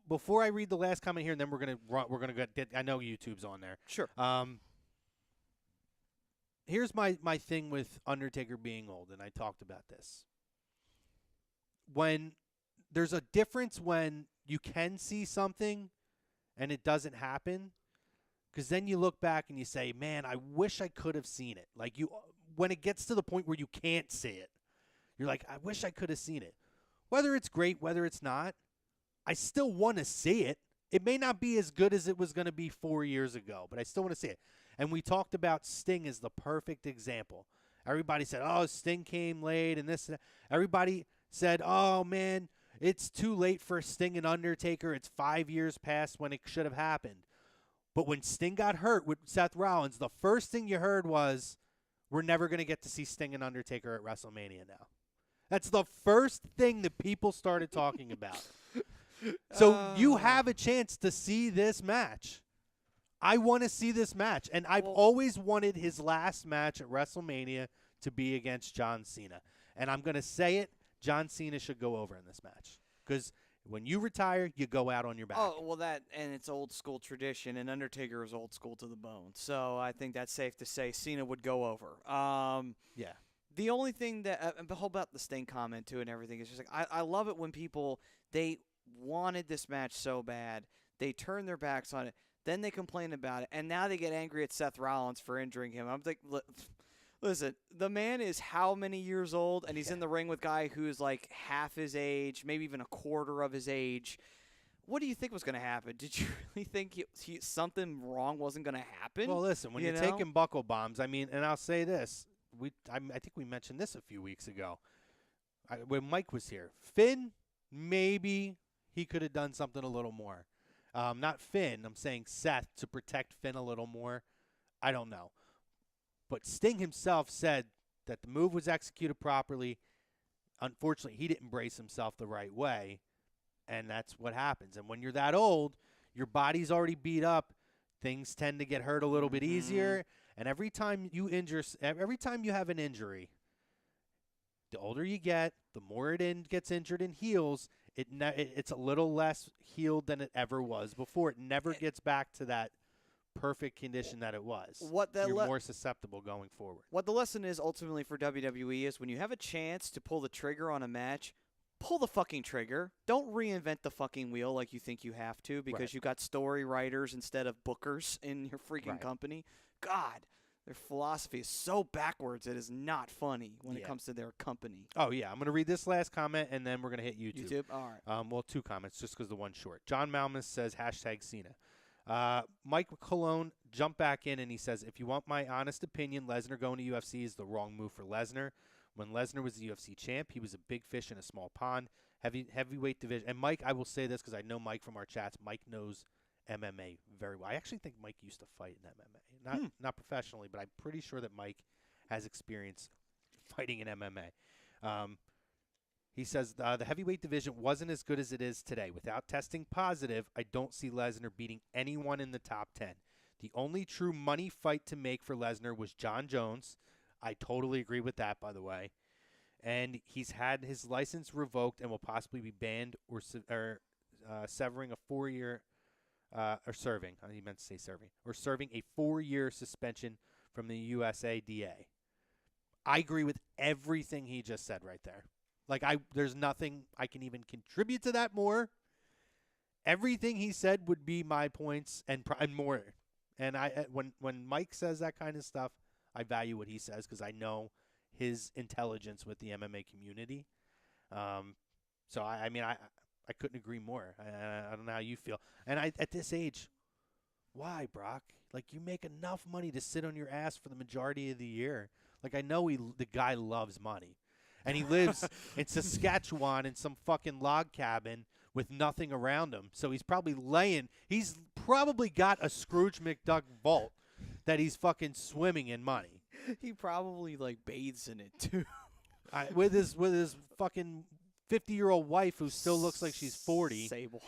Before I read the last comment here, and then we're gonna get. I know YouTube's on there. Sure. Here's my thing with Undertaker being old, and I talked about this. When there's a difference when you can see something and it doesn't happen, because then you look back and you say, man, I wish I could have seen it. Like when it gets to the point where you can't see it, you're like, I wish I could have seen it. Whether it's great, whether it's not, I still want to see it. It may not be as good as it was going to be 4 years ago, but I still want to see it. And we talked about Sting as the perfect example. Everybody said, oh, Sting came late and this and that. Everybody said, oh, man, it's too late for Sting and Undertaker. It's 5 years past when it should have happened. But when Sting got hurt with Seth Rollins, the first thing you heard was, we're never going to get to see Sting and Undertaker at WrestleMania now. That's the first thing that people started talking about. So you have a chance to see this match. I want to see this match. And I've always wanted his last match at WrestleMania to be against John Cena. And I'm going to say it, John Cena should go over in this match. Because when you retire, you go out on your back. Oh, well, and it's old school tradition, and Undertaker is old school to the bone. So I think that's safe to say Cena would go over. Yeah. The only thing that the whole about the Sting comment too and everything is just like I love it when people they wanted this match so bad they turn their backs on it, then they complain about it, and now they get angry at Seth Rollins for injuring him. I'm like, listen, the man is how many years old, and he's in the ring with a guy who's like half his age, maybe even a quarter of his age. What do you think was going to happen? Did you really think something wrong wasn't going to happen? Well, listen, when you're taking buckle bombs, I mean, and I'll say this. I think we mentioned this a few weeks ago when Mike was here. Finn, maybe he could have done something a little more. Not Finn. I'm saying Seth to protect Finn a little more. I don't know. But Sting himself said that the move was executed properly. Unfortunately, he didn't brace himself the right way, and that's what happens. And when you're that old, your body's already beat up. Things tend to get hurt a little bit easier. And every time you have an injury, the older you get, the more it gets injured and heals. It's a little less healed than it ever was before. It never gets back to that perfect condition that it was. You're more susceptible going forward. What the lesson is ultimately for WWE is when you have a chance to pull the trigger on a match, pull the fucking trigger. Don't reinvent the fucking wheel like you think you have to because you got story writers instead of bookers in your freaking company. God, their philosophy is so backwards it is not funny when it comes to their company. Oh, yeah. I'm going to read this last comment, and then we're going to hit YouTube. All right. Well, 2 comments just because the one's short. John Malmus says, #Cena. Mike Colon jumped back in, and he says, if you want my honest opinion, Lesnar going to UFC is the wrong move for Lesnar. When Lesnar was the UFC champ, he was a big fish in a small pond, heavyweight division. And Mike, I will say this because I know Mike from our chats. Mike knows MMA very well. I actually think Mike used to fight in MMA. Not professionally, but I'm pretty sure that Mike has experience fighting in MMA. He says the heavyweight division wasn't as good as it is today. Without testing positive, I don't see Lesnar beating anyone in the top 10. The only true money fight to make for Lesnar was John Jones. I totally agree with that, by the way. And he's had his license revoked and will possibly be banned or severing a 4-year or serving. He meant to say serving. Or serving a 4-year suspension from the USADA. I agree with everything he just said right there. There's nothing I can even contribute to that more. Everything he said would be my points and more. And when Mike says that kind of stuff, I value what he says because I know his intelligence with the MMA community. So I couldn't agree more. I don't know how you feel. And at this age, why, Brock? You make enough money to sit on your ass for the majority of the year. I know the guy loves money. And he lives in Saskatchewan in some fucking log cabin with nothing around him. So he's probably got a Scrooge McDuck vault that he's fucking swimming in money. He probably bathes in it too. With his fucking 50-year-old wife who still looks like she's 40. Sable.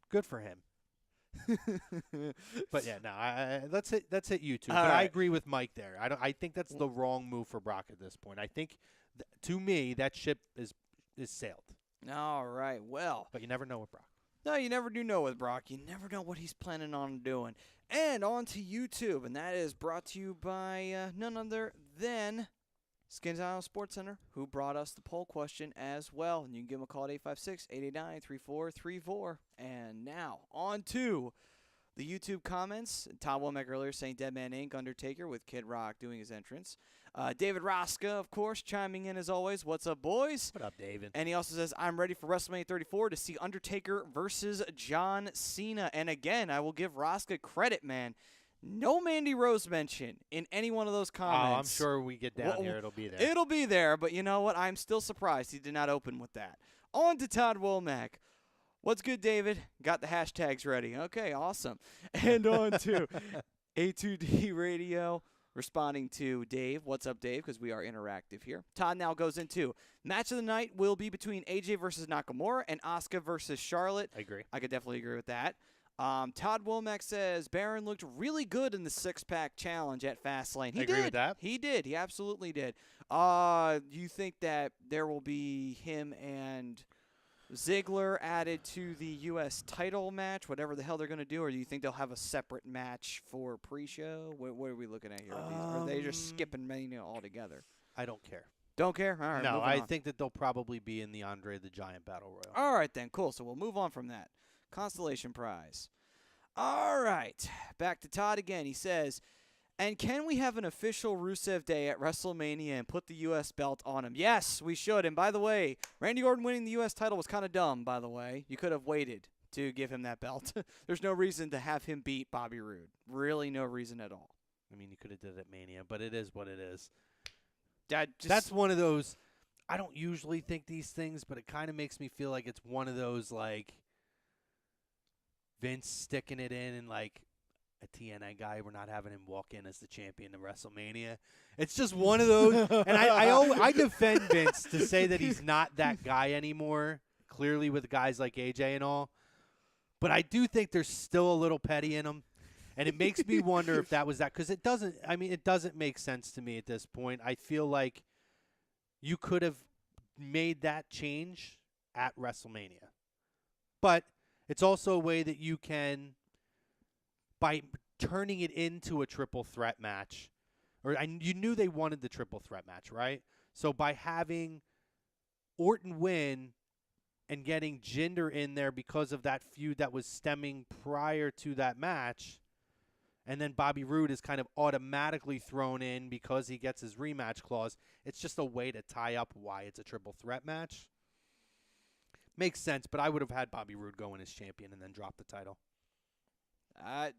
Good for him. But yeah, no. Let's hit YouTube. All but right. I agree with Mike there. I think that's the wrong move for Brock at this point. I think, to me, that ship is sailed. All right. Well. But you never know with Brock. No, you never do know with Brock. You never know what he's planning on doing. And on to YouTube, and that is brought to you by none other than Skins Island Sports Center, who brought us the poll question as well. And you can give them a call at 856-889-3434. And now, on to the YouTube comments. Tom Womack earlier saying Dead Man Inc., Undertaker, with Kid Rock doing his entrance. David Rosca, of course, chiming in as always. What's up, boys? What up, David? And he also says, I'm ready for WrestleMania 34 to see Undertaker versus John Cena. And again, I will give Rosca credit, man. No Mandy Rose mention in any one of those comments. Oh, I'm sure we get down here, it'll be there. It'll be there, but you know what? I'm still surprised he did not open with that. On to Todd Womack. What's good, David? Got the hashtags ready. Okay, awesome. And on to A2D Radio, responding to Dave. What's up, Dave? Because we are interactive here. Todd now goes into match of the night will be between AJ versus Nakamura and Asuka versus Charlotte. I agree. I could definitely agree with that. Todd Womack says Baron looked really good in the six-pack challenge at Fastlane. He I agree with that. He did. He absolutely did. Do you think that there will be him and Ziggler added to the U.S. title match, whatever the hell they're going to do, or do you think they'll have a separate match for pre-show? What are we looking at here? Are they just skipping Mania altogether? I don't care. Don't care? All right. No, I think that they'll probably be in the Andre the Giant Battle Royal. All right, then. Cool. So we'll move on from that. Constellation Prize. All right. Back to Todd again. He says, And can we have an official Rusev Day at WrestleMania and put the U.S. belt on him? Yes, we should. And by the way, Randy Orton winning the U.S. title was kind of dumb, by the way. You could have waited to give him that belt. There's no reason to have him beat Bobby Roode. Really no reason at all. I mean, you could have did it at Mania, but it is what it is. That's one of those, I don't usually think these things, but it kind of makes me feel like it's one of those, like, Vince sticking it in and, like, a TNA guy, we're not having him walk in as the champion of WrestleMania. It's just one of those. And I defend Vince to say that he's not that guy anymore, clearly with guys like AJ and all. But I do think there's still a little petty in him. And it makes me wonder if that was that. Because it doesn't make sense to me at this point. I feel like you could have made that change at WrestleMania. But it's also a way that you can, by turning it into a triple threat match, you knew they wanted the triple threat match, right? So by having Orton win and getting Jinder in there because of that feud that was stemming prior to that match, and then Bobby Roode is kind of automatically thrown in because he gets his rematch clause, it's just a way to tie up why it's a triple threat match. Makes sense, but I would have had Bobby Roode go in as champion and then drop the title. I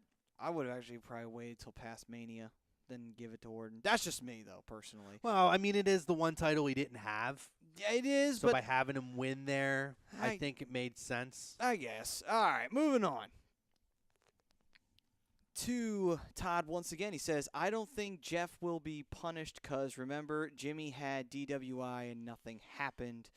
would have actually probably waited till past Mania, then give it to Orton. That's just me, though, personally. Well, I mean, it is the one title he didn't have. Yeah, it is. So but by having him win there, I think it made sense. I guess. All right, moving on. To Todd once again, he says, I don't think Jeff will be punished because, remember, Jimmy had DWI and nothing happened.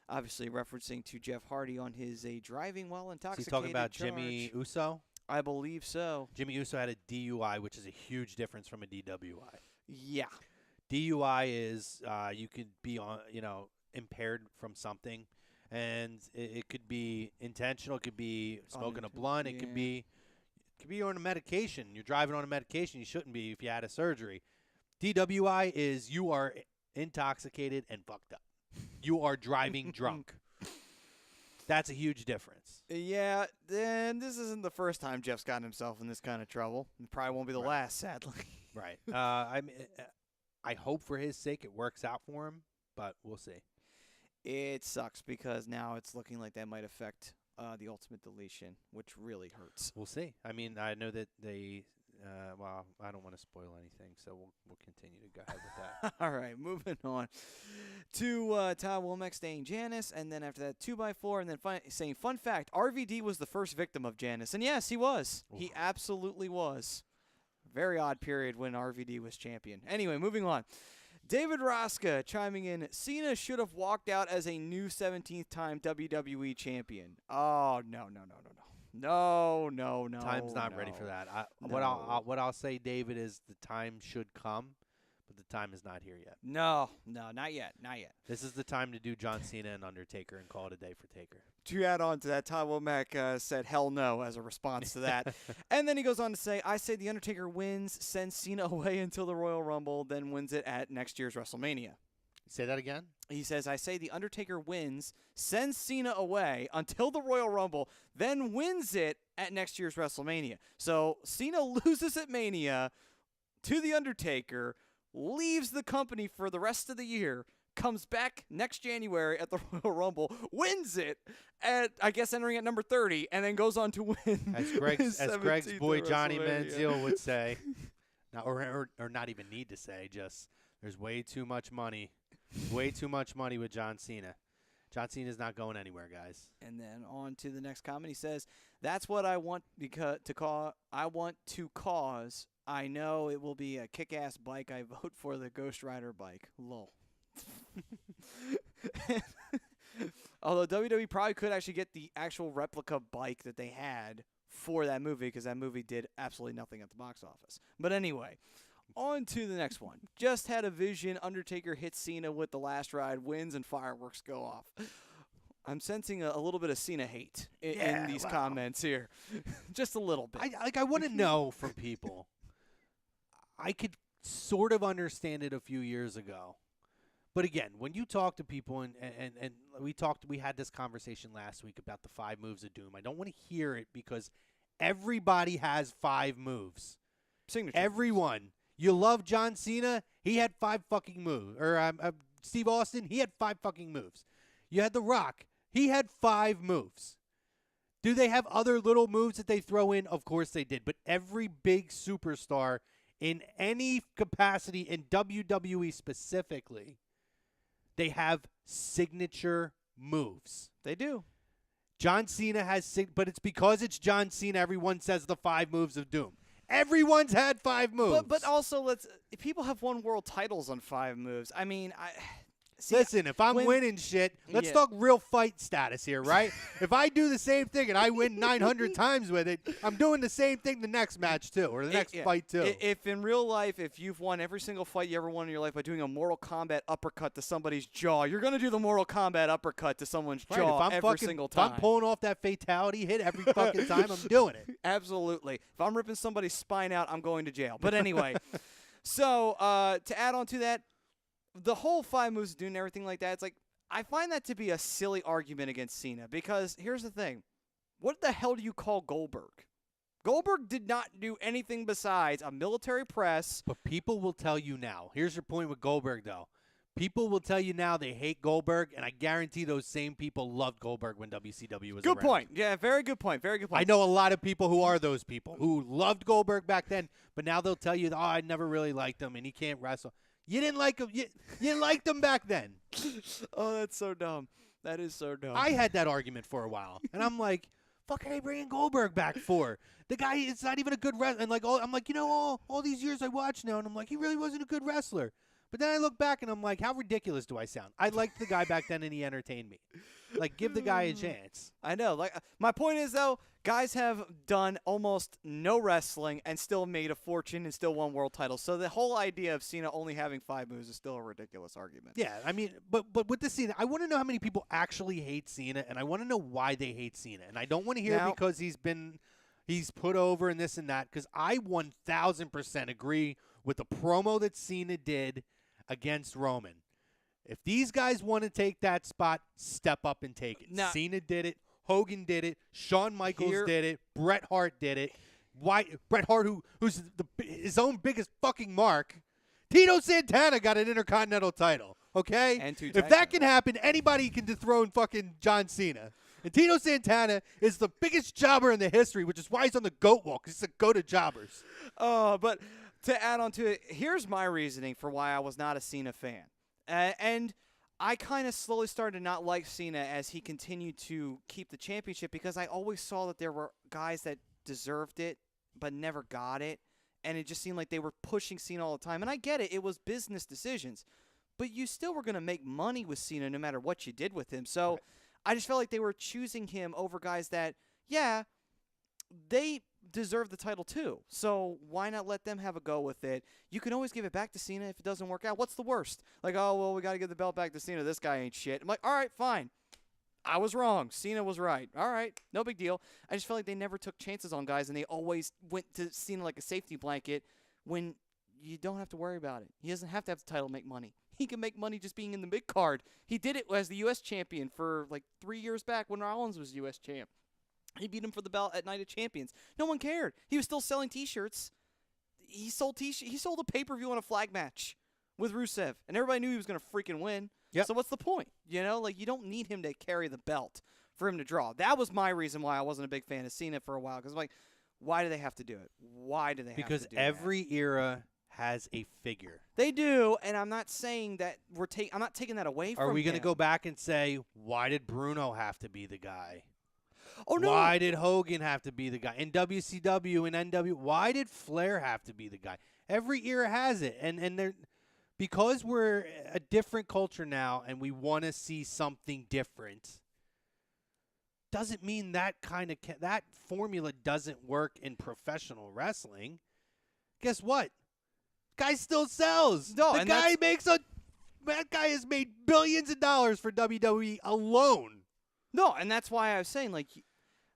Obviously referencing to Jeff Hardy on his driving while intoxicated Is he talking about charge. Jimmy Uso? I believe so. Jimmy Uso had a DUI, which is a huge difference from a DWI. Yeah. DUI is you could be impaired from something, and it could be intentional. It could be smoking a blunt. It could be you're on a medication. You're driving on a medication. You shouldn't be if you had a surgery. DWI is you are intoxicated and fucked up. You are driving drunk. That's a huge difference. Yeah, then this isn't the first time Jeff's gotten himself in this kind of trouble. It probably won't be the last, sadly. Right. I hope for his sake it works out for him, but we'll see. It sucks because now it's looking like that might affect the Ultimate Deletion, which really hurts. We'll see. I mean, I know that they well, I don't want to spoil anything, so we'll continue to go ahead with that. All right, moving on to Todd Womack staying Janice, and then after that 2x4, and then saying, fun fact, RVD was the first victim of Janice. And yes, he was. Ooh. He absolutely was. Very odd period when RVD was champion. Anyway, moving on. David Rosca chiming in, Cena should have walked out as a new 17th time WWE champion. Oh, no. No. Time's not ready for that. What I'll say, David, is the time should come, but the time is not here yet. No, not yet. This is the time to do John Cena and Undertaker and call it a day for Taker. To add on to that, Todd Womack said hell no as a response to that. And then he goes on to say, I say the Undertaker wins, sends Cena away until the Royal Rumble, then wins it at next year's WrestleMania. Say that again? He says, I say the Undertaker wins, sends Cena away until the Royal Rumble, then wins it at next year's WrestleMania. So Cena loses at Mania to the Undertaker, leaves the company for the rest of the year, comes back next January at the Royal Rumble, wins it, at I guess entering at number 30, and then goes on to win. As Greg's boy Johnny Manziel would say, or not even need to say, just there's way too much money. Way too much money with John Cena. John Cena's not going anywhere, guys. And then on to the next comment. He says, that's what I want to cause. I know it will be a kick-ass bike. I vote for the Ghost Rider bike. Lol. Although WWE probably could actually get the actual replica bike that they had for that movie because that movie did absolutely nothing at the box office. But anyway, on to the next one. Just had a vision. Undertaker hits Cena with the last ride, wins, and fireworks go off. I'm sensing a little bit of Cena hate in these comments here. Just a little bit. I want to know from people. I could sort of understand it a few years ago. But again, when you talk to people, and we had this conversation last week about the 5 moves of doom. I don't want to hear it because everybody has 5 moves. Signature Everyone. You love John Cena? He had 5 fucking moves. Or Steve Austin? He had 5 fucking moves. You had The Rock. He had 5 moves. Do they have other little moves that they throw in? Of course they did. But every big superstar in any capacity in WWE specifically, they have signature moves. They do. John Cena has but it's because it's John Cena, everyone says the 5 moves of doom. Everyone's had 5 moves. But also, people have won world titles on 5 moves. I mean, listen, if I'm winning shit, let's talk real fight status here, right? If I do the same thing and I win 900 times with it, I'm doing the same thing the next match too, or the next fight too. If in real life, if you've won every single fight you ever won in your life by doing a Mortal Kombat uppercut to somebody's jaw, you're going to do the Mortal Kombat uppercut to someone's jaw every single time. If I'm pulling off that fatality hit every fucking time, I'm doing it. Absolutely. If I'm ripping somebody's spine out, I'm going to jail. But anyway, so to add on to that, the whole 5 moves of doom and everything like that, it's like, I find that to be a silly argument against Cena because here's the thing. What the hell do you call Goldberg? Goldberg did not do anything besides a military press. But people will tell you now. Here's your point with Goldberg, though. People will tell you now they hate Goldberg, and I guarantee those same people loved Goldberg when WCW was around. Good point. Yeah, very good point. Very good point. I know a lot of people who are those people who loved Goldberg back then, but now they'll tell you, oh, I never really liked him, and he can't wrestle. You didn't like him. You didn't like them back then. Oh, that's so dumb. That is so dumb. I had that argument for a while, and I'm like, "Fuck, are they bringing Goldberg back for? The guy is not even a good wrestler." And I'm like, all these years I watch now, and I'm like, he really wasn't a good wrestler. But then I look back, and I'm like, how ridiculous do I sound? I liked the guy back then, and he entertained me. Like, give the guy a chance. I know. Like, my point is, though, guys have done almost no wrestling and still made a fortune and still won world titles. So the whole idea of Cena only having 5 moves is still a ridiculous argument. Yeah, I mean, but with the Cena, I want to know how many people actually hate Cena, and I want to know why they hate Cena. And I don't want to hear because he's put over and this and that, because I 1,000% agree with the promo that Cena did against Roman. If these guys want to take that spot, step up and take it. Now, Cena did it. Hogan did it. Shawn Michaels did it. Bret Hart did it. Bret Hart, who's his own biggest fucking mark. Tito Santana got an Intercontinental title, okay? And 2 if that can happen, anybody can dethrone fucking John Cena. And Tito Santana is the biggest jobber in the history, which is why he's on the GOAT walk. He's a GOAT of jobbers. But to add on to it, here's my reasoning for why I was not a Cena fan. And I kind of slowly started to not like Cena as he continued to keep the championship because I always saw that there were guys that deserved it but never got it. And it just seemed like they were pushing Cena all the time. And I get it. It was business decisions. But you still were going to make money with Cena no matter what you did with him. So right. I just felt like they were choosing him over guys that, yeah, they deserve the title too. So why not let them have a go with it? You can always give it back to Cena if it doesn't work out. What's the worst? Like, oh, well, we got to give the belt back to Cena. This guy ain't shit. I'm like, all right, fine. I was wrong. Cena was right. All right, no big deal. I just felt like they never took chances on guys, and they always went to Cena like a safety blanket when you don't have to worry about it. He doesn't have to have the title to make money. He can make money just being in the mid card. He did it as the U.S. champion for like 3 years back when Rollins was U.S. champ. He beat him for the belt at Night of Champions. No one cared. He was still selling T-shirts. He sold T-shirts. He sold a pay-per-view on a flag match with Rusev, and everybody knew he was going to freaking win. Yep. So what's the point? You know, like you don't need him to carry the belt for him to draw. That was my reason why I wasn't a big fan of Cena for a while, because like, why do they have to do it? Why do they have to do it? Because every era has a figure. They do, and I'm not saying that I'm not taking that away from him. Are we going to go back and say, why did Bruno have to be the guy? Oh, no. Why did Hogan have to be the guy? In WCW and NW, why did Flair have to be the guy? Every era has it. And they're, because we're a different culture now and we want to see something different, doesn't mean that that formula doesn't work in professional wrestling. Guess what? Guy still sells. No, that guy has made billions of dollars for WWE alone. No, and that's why I was saying, like,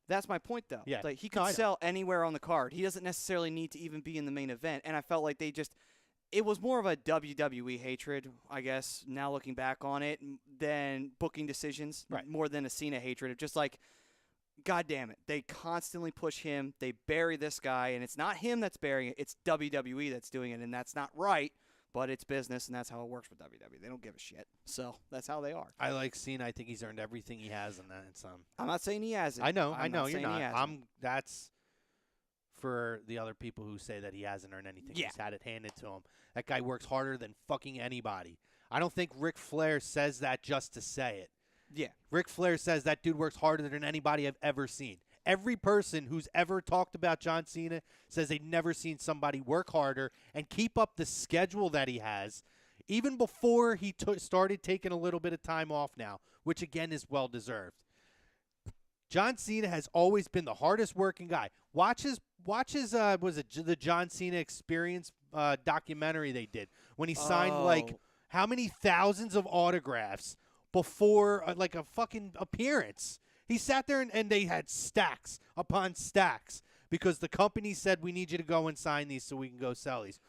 that's my point, though. Yeah. Like, he could sell anywhere on the card. He doesn't necessarily need to even be in the main event. And I felt like it was more of a WWE hatred, I guess, now looking back on it, than booking decisions, more than a Cena hatred of just like, God damn it. They constantly push him. They bury this guy, and it's not him that's burying it. It's WWE that's doing it, and that's not right, but it's business, and that's how it works with WWE. They don't give a shit. So that's how they are. I like Cena. I think he's earned everything he has in that and some. I'm not saying he hasn't. I know saying you're he not. hasn't. That's for the other people who say that he hasn't earned anything. Yeah. He's had it handed to him. That guy works harder than fucking anybody. I don't think Ric Flair says that just to say it. Yeah. Ric Flair says that dude works harder than anybody I've ever seen. Every person who's ever talked about John Cena says they've never seen somebody work harder and keep up the schedule that he has, even before he started taking a little bit of time off now, which again is well-deserved. John Cena has always been the hardest working guy. Watch his was it the John Cena Experience documentary they did when he signed like how many thousands of autographs before like a fucking appearance. He sat there and they had stacks upon stacks because the company said we need you to go and sign these so we can go sell these.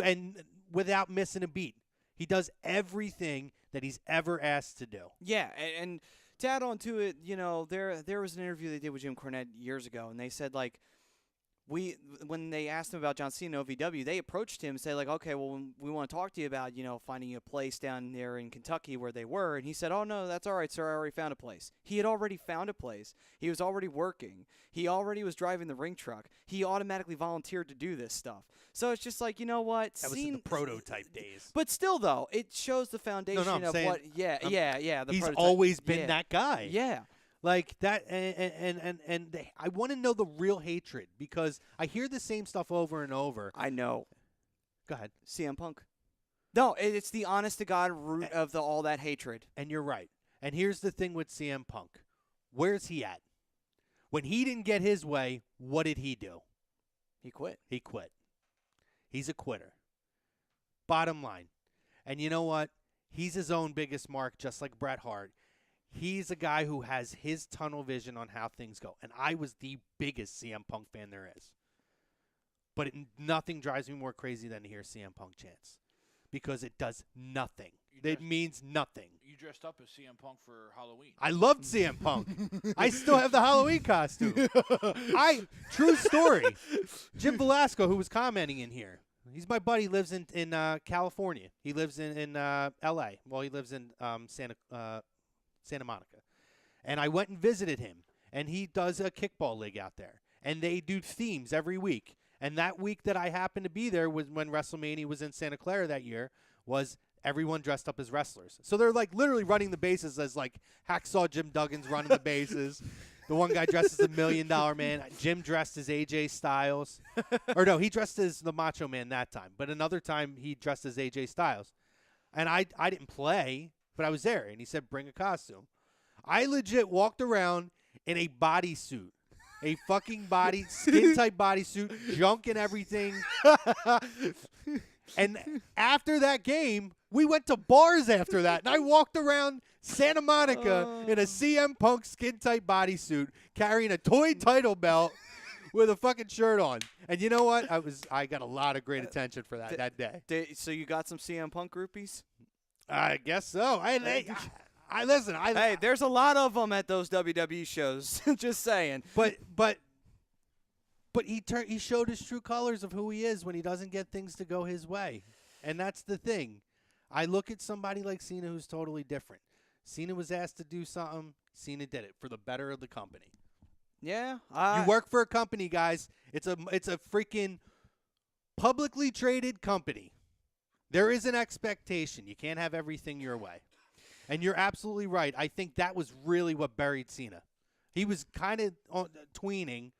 And without missing a beat. He does everything that he's ever asked to do. Yeah, and to add on to it, there was an interview they did with Jim Cornette years ago, and they said, like, when they asked him about John Cena OVW, they approached him and said, like, okay, well, we want to talk to you about, finding a place down there in Kentucky where they were. And he said, oh, no, that's all right, sir. I already found a place. He had already found a place. He was already working. He already was driving the ring truck. He automatically volunteered to do this stuff. So it's just like, you know what? That was in the prototype days. But still, though, it shows the foundation I'm of saying, what. Yeah. The he's prototype. always been that guy. Yeah. Like that, and I want to know the real hatred because I hear the same stuff over and over. I know. Go ahead. CM Punk. No, it's the honest to God root of all that hatred. And you're right. And here's the thing with CM Punk. Where's he at? When he didn't get his way, what did he do? He quit. He quit. He's a quitter. Bottom line. And you know what? He's his own biggest mark, just like Bret Hart. He's a guy who has his tunnel vision on how things go. And I was the biggest CM Punk fan there is. But nothing drives me more crazy than to hear CM Punk chants. Because it does nothing. It means nothing. You dressed up as CM Punk for Halloween. I loved CM Punk. I still have the Halloween costume. True story. Jim Velasco, who was commenting in here. He's my buddy. Lives in California. He lives in L.A. Well, he lives in Santa Monica. And I went and visited him. And he does a kickball league out there. And they do themes every week. And that week that I happened to be there was when WrestleMania was in Santa Clara that year, was everyone dressed up as wrestlers. So they're like literally running the bases as like Hacksaw Jim Duggan's running the bases. The one guy dressed as the $1 Million Man. Jim dressed as AJ Styles. Or no, he dressed as the Macho Man that time. But another time he dressed as AJ Styles. And I didn't play, but I was there. And he said, bring a costume. I legit walked around in a bodysuit. A fucking skin-tight bodysuit, junk and everything. And after that game, we went to bars after that. And I walked around Santa Monica in a CM Punk skin-tight bodysuit, carrying a toy title belt with a fucking shirt on. And you know what? I got a lot of great attention for that day. So you got some CM Punk groupies? I guess so. Listen. Hey, there's a lot of them at those WWE shows. Just saying. But he showed his true colors of who he is when he doesn't get things to go his way, and that's the thing. I look at somebody like Cena who's totally different. Cena was asked to do something. Cena did it for the better of the company. Yeah. You work for a company, guys. It's a freaking publicly traded company. There is an expectation. You can't have everything your way. And you're absolutely right. I think that was really what buried Cena. He was kind of tweening,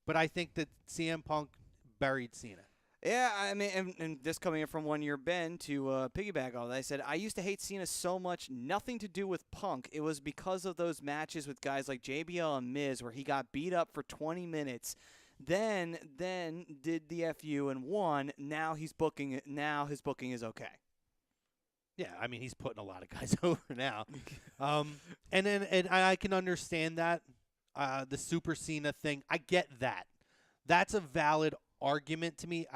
but I think that CM Punk buried Cena. Yeah, I mean, and this coming in from 1 year Ben to piggyback on that, I said, I used to hate Cena so much, nothing to do with Punk. It was because of those matches with guys like JBL and Miz where he got beat up for 20 minutes, then did the FU and won. Now he's booking it. Now his booking is okay. Yeah, I mean, he's putting a lot of guys over now. And I can understand that, the Super Cena thing. I get that. That's a valid argument to me.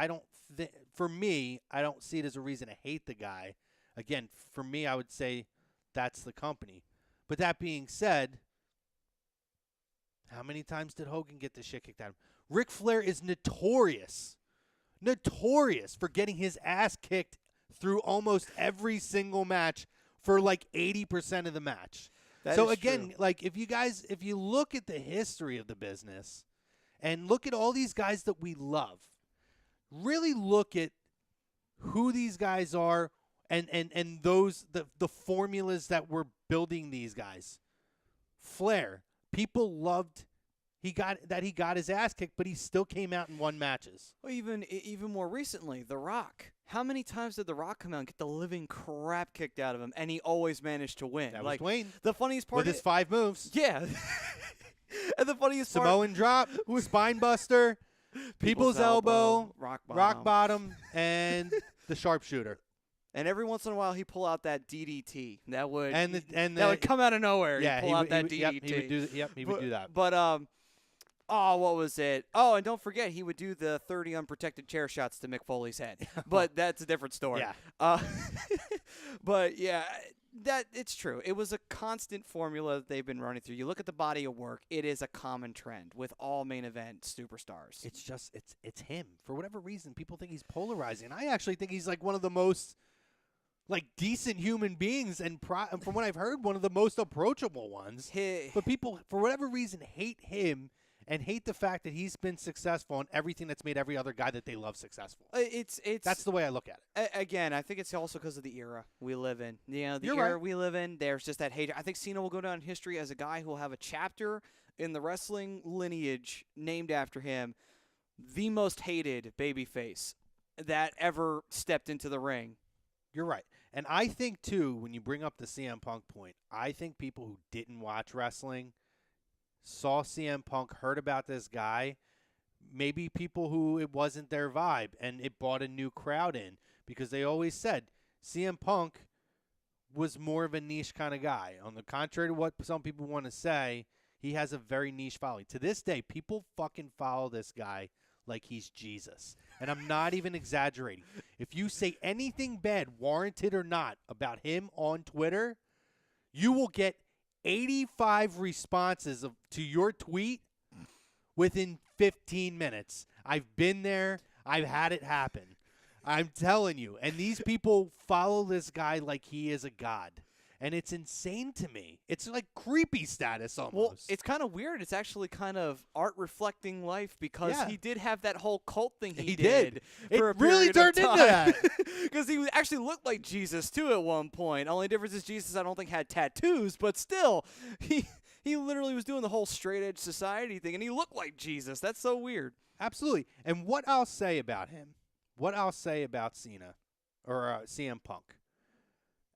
For me, I don't see it as a reason to hate the guy. Again, for me, I would say that's the company. But that being said, How many times did Hogan get the shit kicked out of him? Ric Flair is notorious for getting his ass kicked through almost every single match for like 80% of the match. So again, true. like if you look at the history of the business and look at all these guys that we love, really look at who these guys are and those the formulas that were building these guys. Flair, people loved he got his ass kicked, but he still came out and won matches. Well, even more recently, The Rock. How many times did The Rock come out and get the living crap kicked out of him, and he always managed to win? That was Dwayne. The funniest part With his 5 moves. Yeah. And the funniest part, Samoan drop, spine buster, people's elbow, rock bottom, and the sharpshooter. And every once in a while, he'd pull out that DDT. That would that would come out of nowhere. Yeah, he'd pull out that DDT. He would do that. But what was it? Oh, and don't forget, he would do the 30 unprotected chair shots to Mick Foley's head. But that's a different story. Yeah. But yeah, that it's true. It was a constant formula that they've been running through. You look at the body of work; it is a common trend with all main event superstars. It's just it's him. For whatever reason, people think he's polarizing. I actually think he's like one of the most like decent human beings, and from what I've heard, one of the most approachable ones. But people, for whatever reason, hate him and hate the fact that he's been successful in everything that's made every other guy that they love successful. That's the way I look at it. Again, I think it's also because of the era we live in. You know, the You're era right. we live in, there's just that hate. I think Cena will go down in history as a guy who will have a chapter in the wrestling lineage named after him, the most hated babyface that ever stepped into the ring. You're right. And I think, too, when you bring up the CM Punk point, I think people who didn't watch wrestling saw CM Punk, heard about this guy, maybe people who it wasn't their vibe, and it brought a new crowd in because they always said CM Punk was more of a niche kind of guy. On the contrary to what some people want to say, he has a very niche following. To this day, people fucking follow this guy like he's Jesus. And I'm not even exaggerating. If you say anything bad, warranted or not, about him on Twitter, you will get 85 responses to your tweet within 15 minutes. I've been there. I've had it happen. I'm telling you. And these people follow this guy like he is a god. And it's insane to me. It's like creepy status almost. Well, it's kind of weird. It's actually kind of art reflecting life because he did have that whole cult thing he did. It for a really period of turned into time. that. Because he actually looked like Jesus, too, at one point. Only difference is Jesus, I don't think, had tattoos, but still, he literally was doing the whole straight edge society thing, and he looked like Jesus. That's so weird. Absolutely. And what I'll say about him, what I'll say about Cena, or CM Punk,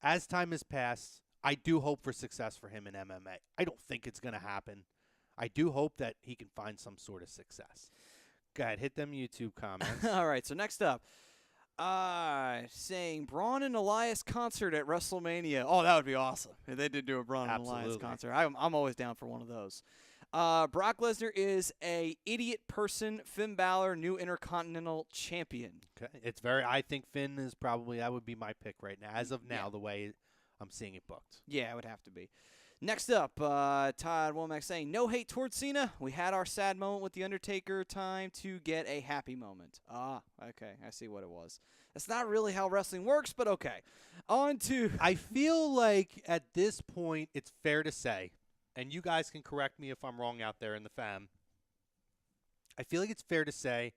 as time has passed, I do hope for success for him in MMA. I don't think it's going to happen. I do hope that he can find some sort of success. Go ahead, hit them YouTube comments. All right, so next up, saying Braun and Elias concert at WrestleMania. Oh, that would be awesome if they did do a Braun and Elias concert. I'm always down for one of those. Brock Lesnar is a idiot person. Finn Balor, new Intercontinental Champion. Okay, I think Finn is probably, that would be my pick right now. As of now, the way I'm seeing it booked. Yeah, it would have to be. Next up, Todd Womack saying, no hate towards Cena. We had our sad moment with The Undertaker. Time to get a happy moment. Ah, okay. I see what it was. That's not really how wrestling works, but okay. On to... I feel like at this point it's fair to say, and you guys can correct me if I'm wrong out there in the fam, I feel like it's fair to say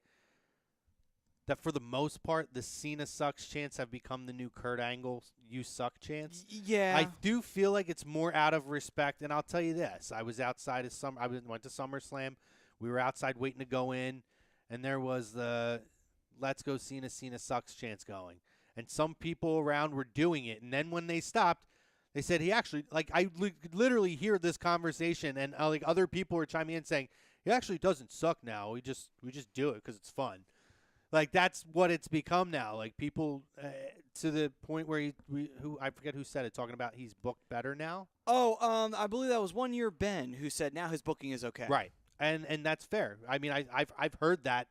that for the most part, the Cena sucks chants have become the new Kurt Angle you suck chants. Yeah. I do feel like it's more out of respect, and I'll tell you this. I was outside of I went to SummerSlam. We were outside waiting to go in, and there was the Let's Go Cena, Cena sucks chants going. And some people around were doing it, and then when they stopped, they said he actually, like, I literally hear this conversation, and like other people were chiming in saying, he actually doesn't suck now. We just do it because it's fun. Like, that's what it's become now. Like, people to the point where I forget who said it, talking about he's booked better now. Oh, I believe that was 1 year Ben who said now his booking is okay. Right, and that's fair. I mean, I've heard that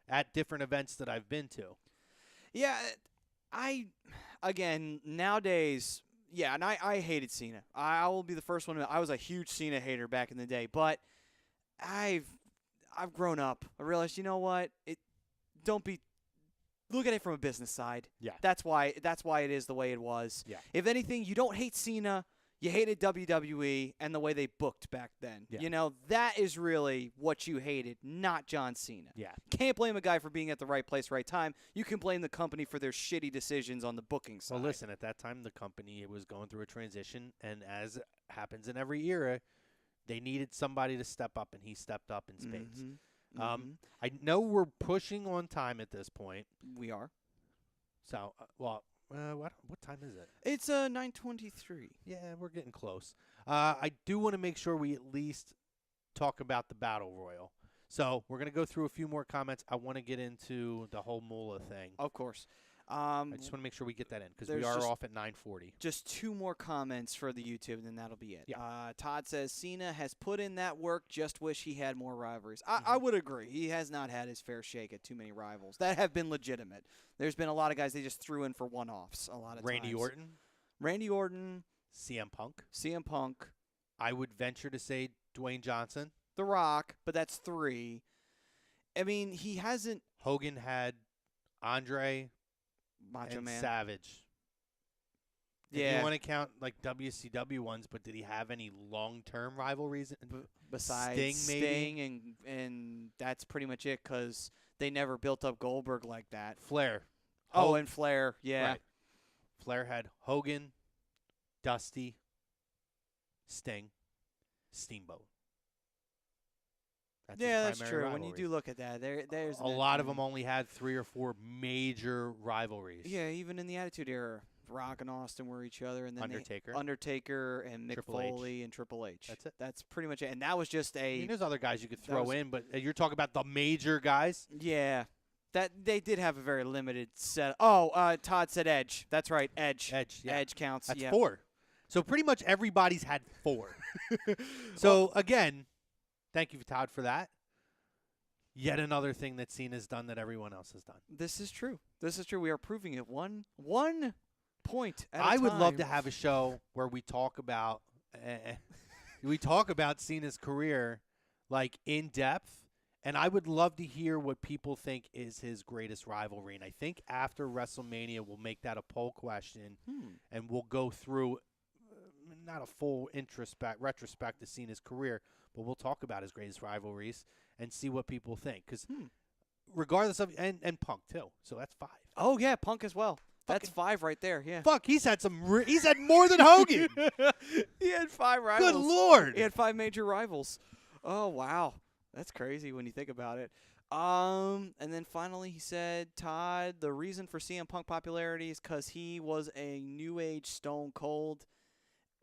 at different events that I've been to. Yeah, again nowadays. Yeah, and I hated Cena. I will be the first one. I was a huge Cena hater back in the day, but I've grown up. I realized, you know what? Look at it from a business side. Yeah. That's why it is the way it was. Yeah. If anything, you don't hate Cena. You hated WWE and the way they booked back then. Yeah. You know, that is really what you hated, not John Cena. Yeah. Can't blame a guy for being at the right place, right time. You can blame the company for their shitty decisions on the booking side. Well, listen, at that time, the company was going through a transition, and as happens in every era, they needed somebody to step up, and he stepped up in spades. I know we're pushing on time at this point. We are. So, what time is it? It's 9:23. Yeah, we're getting close. I do want to make sure we at least talk about the Battle Royal. So we're going to go through a few more comments. I want to get into the whole Moolah thing. Of course. I just want to make sure we get that in because we there's are just- off at 9:40. Just 2 more comments for the YouTube, and then that'll be it. Yeah. Todd says, Cena has put in that work, just wish he had more rivalries. I would agree. He has not had his fair shake at too many rivals that have been legitimate. There's been a lot of guys they just threw in for one-offs a lot of Randy times. Orton, CM CM Punk. Punk, I would venture to say Dwayne Johnson. The Rock, but that's 3. I mean, he hasn't Hogan had Andre Macho and Man. Savage. If Yeah. you want to count like WCW ones, but did he have any long-term rivalries? Besides Sting, maybe? and that's pretty much it because they never built up Goldberg like that. Flair. Oh, and Flair, yeah. Right. Flair had Hogan, Dusty, Sting, Steamboat. That's his That's primary true. When you rivalries. do look at that, there's a lot of them only had 3 or 4 major rivalries. Yeah, even in the Attitude Era, Rock and Austin were each other, and then Undertaker. and Mick Triple H. Foley and Triple H. That's it. That's pretty much it. And that was just I mean, there's other guys you could throw was- in, but you're talking about the major guys. yeah. That they did have a very limited set. Oh, Todd said Edge. That's right, Edge. Edge, yeah. Edge counts. That's yeah. 4. So pretty much everybody's had 4. So again, thank you, Todd, for that. Yet another thing that Cena's done that everyone else has done. This is true. We are proving it one point at a I would love time. to have a show where we talk about Cena's career like in depth, and I would love to hear what people think is his greatest rivalry. And I think after WrestleMania, we'll make that a poll question, and we'll go through not a full retrospect to Cena's career, but we'll talk about his greatest rivalries and see what people think. Because regardless of and Punk too, so that's 5. Oh yeah, Punk as well. That's 5 right there. Yeah. Fuck, he's had he's had more than Hogan. He had 5 rivals. Good Lord. He had 5 major rivals. Oh wow, that's crazy when you think about it. And then finally he said, Todd, the reason for CM Punk popularity is because he was a New Age Stone Cold.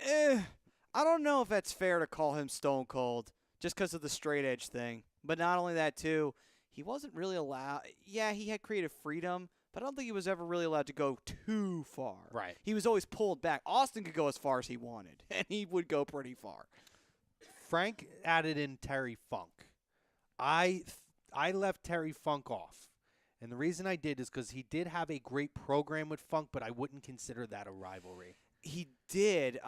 I don't know if that's fair to call him Stone Cold just because of the straight edge thing. But not only that, too, he wasn't really allowed. Yeah, he had creative freedom, but I don't think he was ever really allowed to go too far. Right. He was always pulled back. Austin could go as far as he wanted, and he would go pretty far. Frank added in Terry Funk. I left Terry Funk off. And the reason I did is because he did have a great program with Funk, but I wouldn't consider that a rivalry. He did.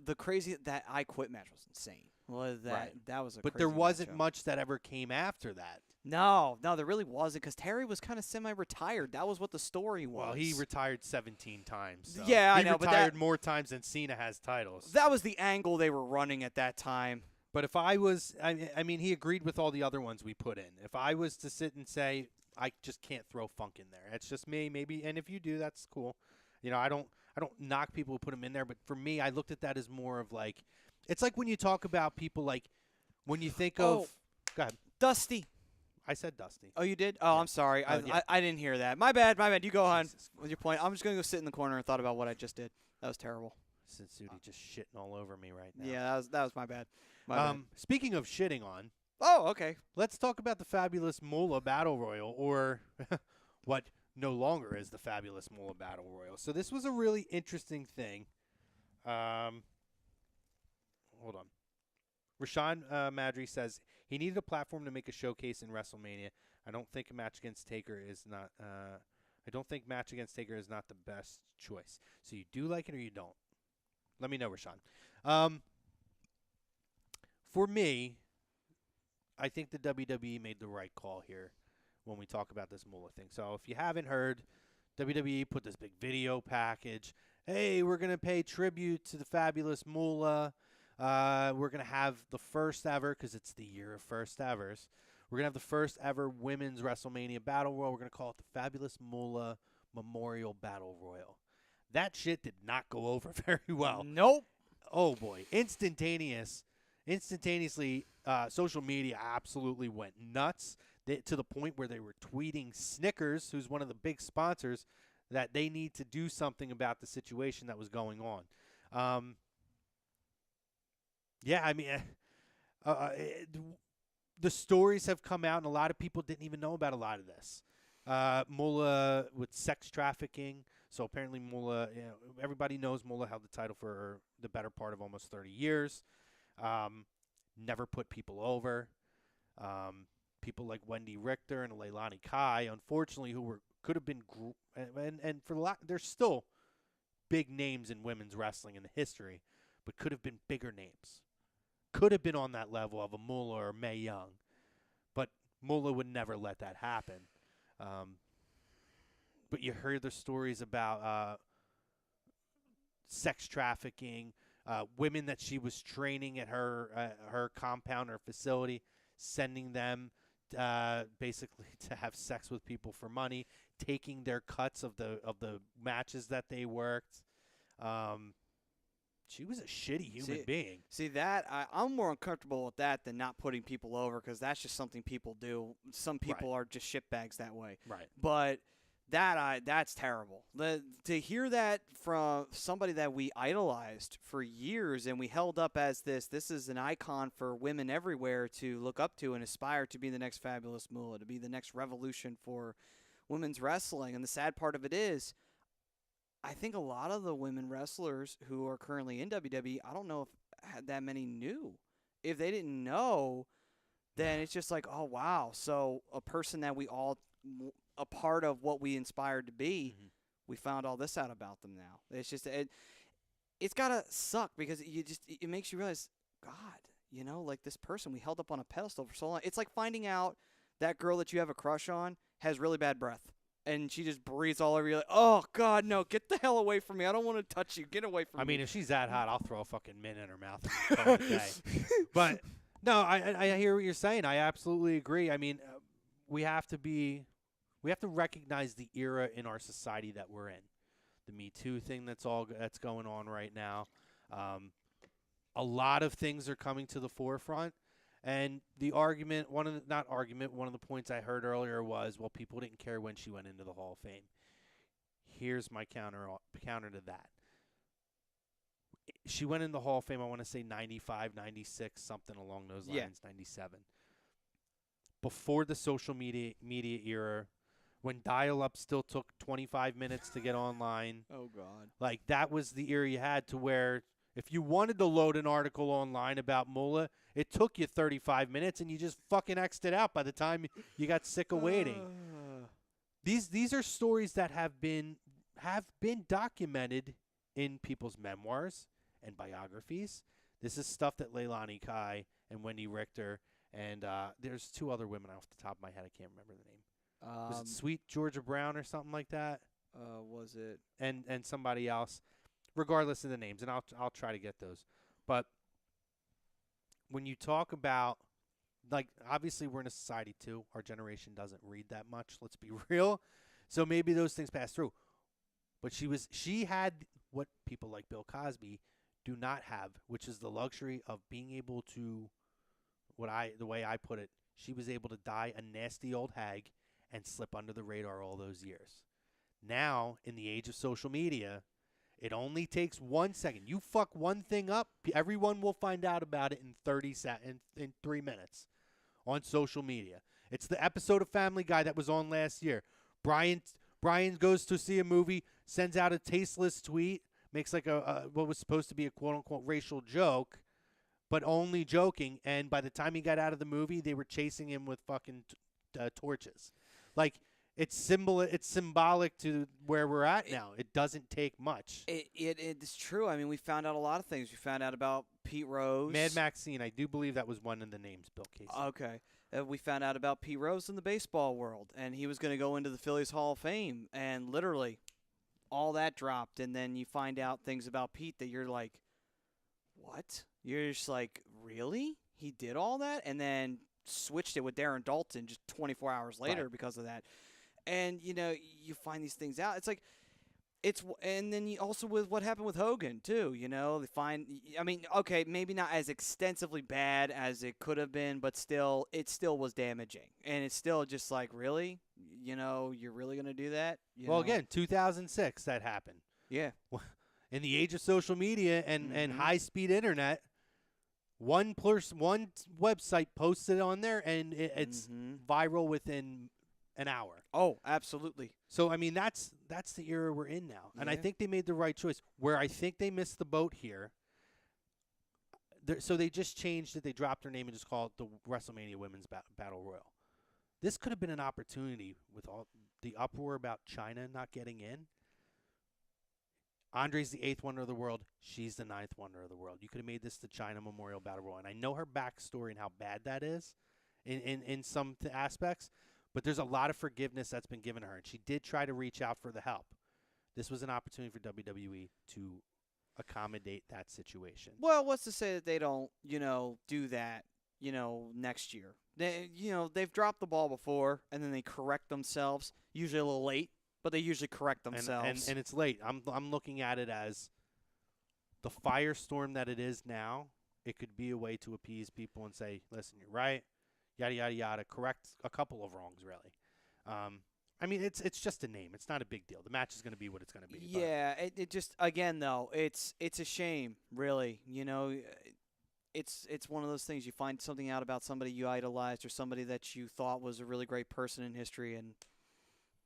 The crazy that I Quit match was insane. Was that Right. that was a But crazy there wasn't matchup. much that ever came after that. No, there really wasn't because Terry was kind of semi-retired. That was what the story was. Well, he retired 17 times. So. Yeah, I know, He but retired more times than Cena has titles. that was the angle they were running at that time. But if I was, I mean, he agreed with all the other ones we put in. If I was to sit and say, I just can't throw Funk in there. It's just me, maybe. And if you do, that's cool. You know, I don't knock people who put him in there. But for me, I looked at that as more of like, it's like when you talk about people like, when you think of, go ahead. Dusty. I said Dusty. Oh, you did? Oh, Yeah. I'm sorry. Yeah. I didn't hear that. My bad. You go on Jesus with your point. I'm just going to go sit in the corner and thought about what I just did. That was terrible. Sinsuti just shitting all over me right now. Yeah, that was my bad. My bad. Speaking of shitting on, Oh, okay. let's talk about the Fabulous Moolah Battle Royal, or what no longer is the Fabulous Moolah Battle Royal. So this was a really interesting thing. Hold on. Rashawn Madry says he needed a platform to make a showcase in WrestleMania. I don't think match against Taker is not the best choice. So you do like it or you don't? Let me know, Rashawn. For me, I think the WWE made the right call here when we talk about this Moolah thing. So if you haven't heard, WWE put this big video package. Hey, we're going to pay tribute to the fabulous Moolah. We're going to have the first ever, because it's the year of first evers, we're going to have the first ever women's WrestleMania Battle Royal. We're going to call it the Fabulous Moolah Memorial Battle Royal. That shit did not go over very well. Nope. Oh, boy. Instantaneously, social media absolutely went nuts to the point where they were tweeting Snickers, who's one of the big sponsors, that they need to do something about the situation that was going on. Yeah, I mean, the stories have come out, and a lot of people didn't even know about a lot of this. Moolah with sex trafficking. So apparently Moolah, everybody knows Moolah held the title for the better part of almost 30 years. Never put people over. People like Wendy Richter and Leilani Kai, unfortunately, who could have been and for a lot, there's still big names in women's wrestling in the history, but could have been bigger names. Could have been on that level of a Moolah or Mae Young, but Moolah would never let that happen. But you heard the stories about sex trafficking, women that she was training at her compound or facility, sending them basically to have sex with people for money, taking their cuts of the matches that they worked. She was a shitty human being. See that I'm more uncomfortable with that than not putting people over, because that's just something people do. Some people are just shitbags that way. Right. But that's terrible. To hear that from somebody that we idolized for years and we held up as this is an icon for women everywhere to look up to and aspire to be the next Fabulous Moolah, to be the next revolution for women's wrestling. And the sad part of it is, I think a lot of the women wrestlers who are currently in WWE, I don't know if that many knew. If they didn't know, then it's just like, oh, wow. So a person that we all, a part of what we inspired to be, we found all this out about them now. It's just, it's got to suck, because it makes you realize, God, like this person we held up on a pedestal for so long. It's like finding out that girl that you have a crush on has really bad breath. And she just breathes all over you, like, oh, God, no, get the hell away from me. I don't want to touch you. Get away from me. I mean, if she's that hot, I'll throw a fucking mint in her mouth and call it a day. But, no, I hear what you're saying. I absolutely agree. I mean, we have to recognize the era in our society that we're in. The Me Too thing that's going on right now. A lot of things are coming to the forefront. And the argument, one of the points I heard earlier was, well, people didn't care when she went into the Hall of Fame. Here's my counter to that. She went in the Hall of Fame, I want to say 95, 96, something along those lines, 97. Before the social media era, when dial-up still took 25 minutes to get online. Oh, God. Like, that was the era you had, to where if you wanted to load an article online about Moolah, it took you 35 minutes, and you just fucking X'd it out by the time you got sick of waiting. These are stories that have been documented in people's memoirs and biographies. This is stuff that Leilani Kai and Wendy Richter and there's two other women off the top of my head. I can't remember the name. Was it Sweet Georgia Brown or something like that? Was it? And somebody else. Regardless of the names, and I'll try to get those. But when you talk about, like, obviously we're in a society too. Our generation doesn't read that much. Let's be real. So maybe those things pass through. But she had what people like Bill Cosby do not have, which is the luxury of being able to, the way I put it, she was able to die a nasty old hag and slip under the radar all those years. Now, in the age of social media, it only takes 1 second. You fuck one thing up, everyone will find out about it in 30 seconds, in 3 minutes on social media. It's the episode of Family Guy that was on last year. Brian goes to see a movie, sends out a tasteless tweet, makes like what was supposed to be a quote-unquote racial joke, but only joking, and by the time he got out of the movie, they were chasing him with fucking torches. Like, it's symbolic to where we're at now. It doesn't take much. It's true. I mean, we found out a lot of things. We found out about Pete Rose. Mad Maxine, I do believe that was one of the names, Bill Casey. Okay. We found out about Pete Rose in the baseball world, and he was going to go into the Phillies Hall of Fame, and literally all that dropped, and then you find out things about Pete that you're like, what? You're just like, really? He did all that? And then switched it with Darren Dalton just 24 hours later because of that. And, you know, you find these things out. It's like, and then you also with what happened with Hogan too, you know, I mean, okay, maybe not as extensively bad as it could have been, but still, it still was damaging. And it's still just like, really? You know, you're really going to do that? Again, 2006, that happened. Yeah. In the age of social media and high-speed internet, one website posted on there, and it's viral within an hour. Oh, absolutely. So, I mean, that's the era we're in now. And I think they made the right choice. Where I think they missed the boat here, so they just changed it. They dropped their name and just called it the WrestleMania Women's Battle Royal. This could have been an opportunity with all the uproar about China not getting in. Andre's the 8th wonder of the world. She's the 9th wonder of the world. You could have made this the China Memorial Battle Royal. And I know her backstory and how bad that is in some aspects. But there's a lot of forgiveness that's been given her, and she did try to reach out for the help. This was an opportunity for WWE to accommodate that situation. Well, what's to say that they don't, you know, do that, you know, next year? They've dropped the ball before, and then they correct themselves, usually a little late, but they usually correct themselves. And it's late. I'm looking at it as the firestorm that it is now. It could be a way to appease people and say, listen, you're right. Yada, yada, yada, correct a couple of wrongs, really. I mean, it's just a name. It's not a big deal. The match is going to be what it's going to be. Yeah, it just, again, though, it's a shame, really. You know, it's one of those things. You find something out about somebody you idolized or somebody that you thought was a really great person in history, and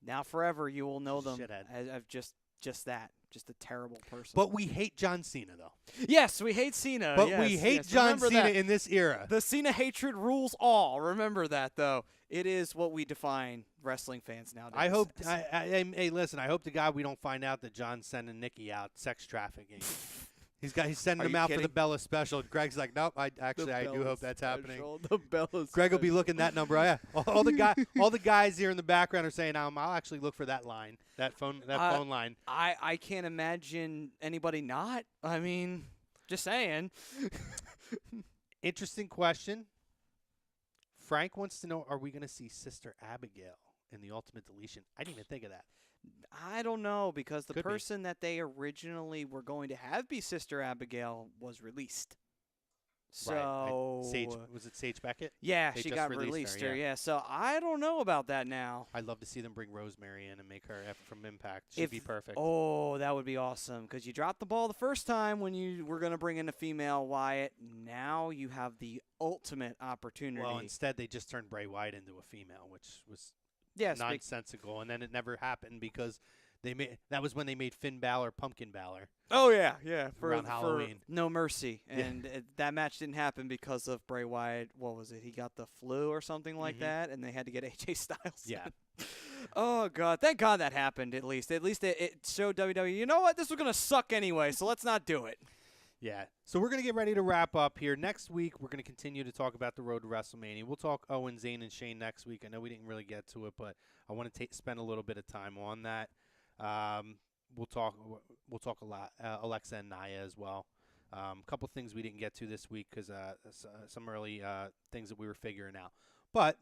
now forever you will know them as just that. Just a terrible person. But we hate John Cena, though. Yes, we hate Cena. But we hate John Cena in this era. The Cena hatred rules all. Remember that, though. It is what we define wrestling fans nowadays. I hope. Hey, listen. I hope to God we don't find out that John's sending Nikki out sex trafficking. He's sending him out for the Bella special. Greg's like, nope. I do hope that's happening. The Bella Greg will be looking that number. Yeah. All the guys here in the background are saying, I'll actually look for that line, that phone line. I can't imagine anybody not. I mean, just saying. Interesting question. Frank wants to know, are we going to see Sister Abigail in the Ultimate Deletion? I didn't even think of that. I don't know, because the Could person that they originally were going to have be Sister Abigail was released. So right. Was it Sage Beckett? Yeah, they she just got released her. Yeah. So I don't know about that now. I'd love to see them bring Rosemary in and make her from Impact. She'd be perfect. Oh, that would be awesome, because you dropped the ball the first time when you were going to bring in a female Wyatt. Now you have the ultimate opportunity. Well, instead they just turned Bray Wyatt into a female, which was nonsensical, and then it never happened because that was when they made Finn Balor Pumpkin Balor. Oh yeah, around Halloween. For No Mercy, and that match didn't happen because of Bray Wyatt. What was it? He got the flu or something like that, and they had to get AJ Styles. Yeah. Oh God! Thank God that happened. At least it showed WWE. You know what? This was gonna suck anyway, so let's not do it. Yeah. So we're going to get ready to wrap up here. Next week, we're going to continue to talk about the road to WrestleMania. We'll talk Owen, Zayn, and Shane next week. I know we didn't really get to it, but I want to spend a little bit of time on that. We'll talk a lot. Alexa and Nia as well. A couple things we didn't get to this week because some early things that we were figuring out. But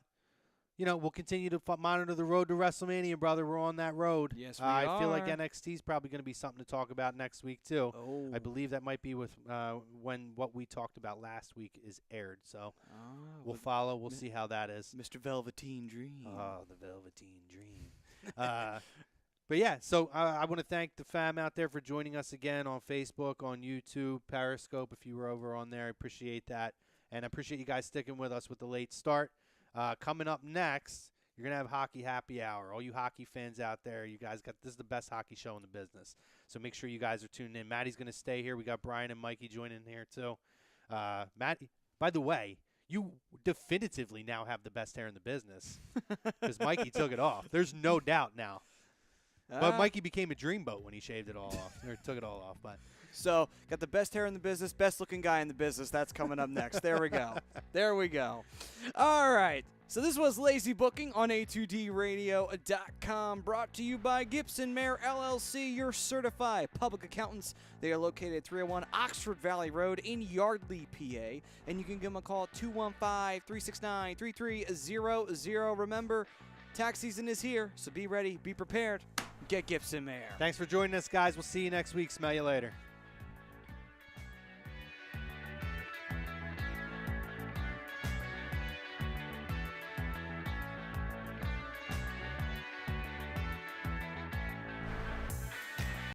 we'll continue to monitor the road to WrestleMania, brother. We're on that road. Yes, we are. I feel like NXT is probably going to be something to talk about next week, too. Oh. I believe that might be with when what we talked about last week is aired. So we'll follow. We'll see how that is. Mr. Velveteen Dream. Oh, the Velveteen Dream. But, yeah, so I want to thank the fam out there for joining us again on Facebook, on YouTube, Periscope, if you were over on there. I appreciate that. And I appreciate you guys sticking with us with the late start. Coming up next, you're going to have Hockey Happy Hour. All you hockey fans out there, this is the best hockey show in the business. So make sure you guys are tuning in. Matty's going to stay here. We got Brian and Mikey joining here, too. Matty, by the way, You definitively now have the best hair in the business because Mikey took it off. There's no doubt now. But Mikey became a dreamboat when he shaved it all off, or took it all off. But So, got the best hair in the business, best looking guy in the business. That's coming up next. There we go. There we go. All right. So this was Lazy Booking on A2DRadio.com, brought to you by Gibson Mayer LLC, your certified public accountants. They are located at 301 Oxford Valley Road in Yardley, PA. And you can give them a call at 215-369-3300. Remember, tax season is here, so be ready, be prepared. Get Gibson Mayer. thanks for joining us, guys. We'll see you next week. Smell you later.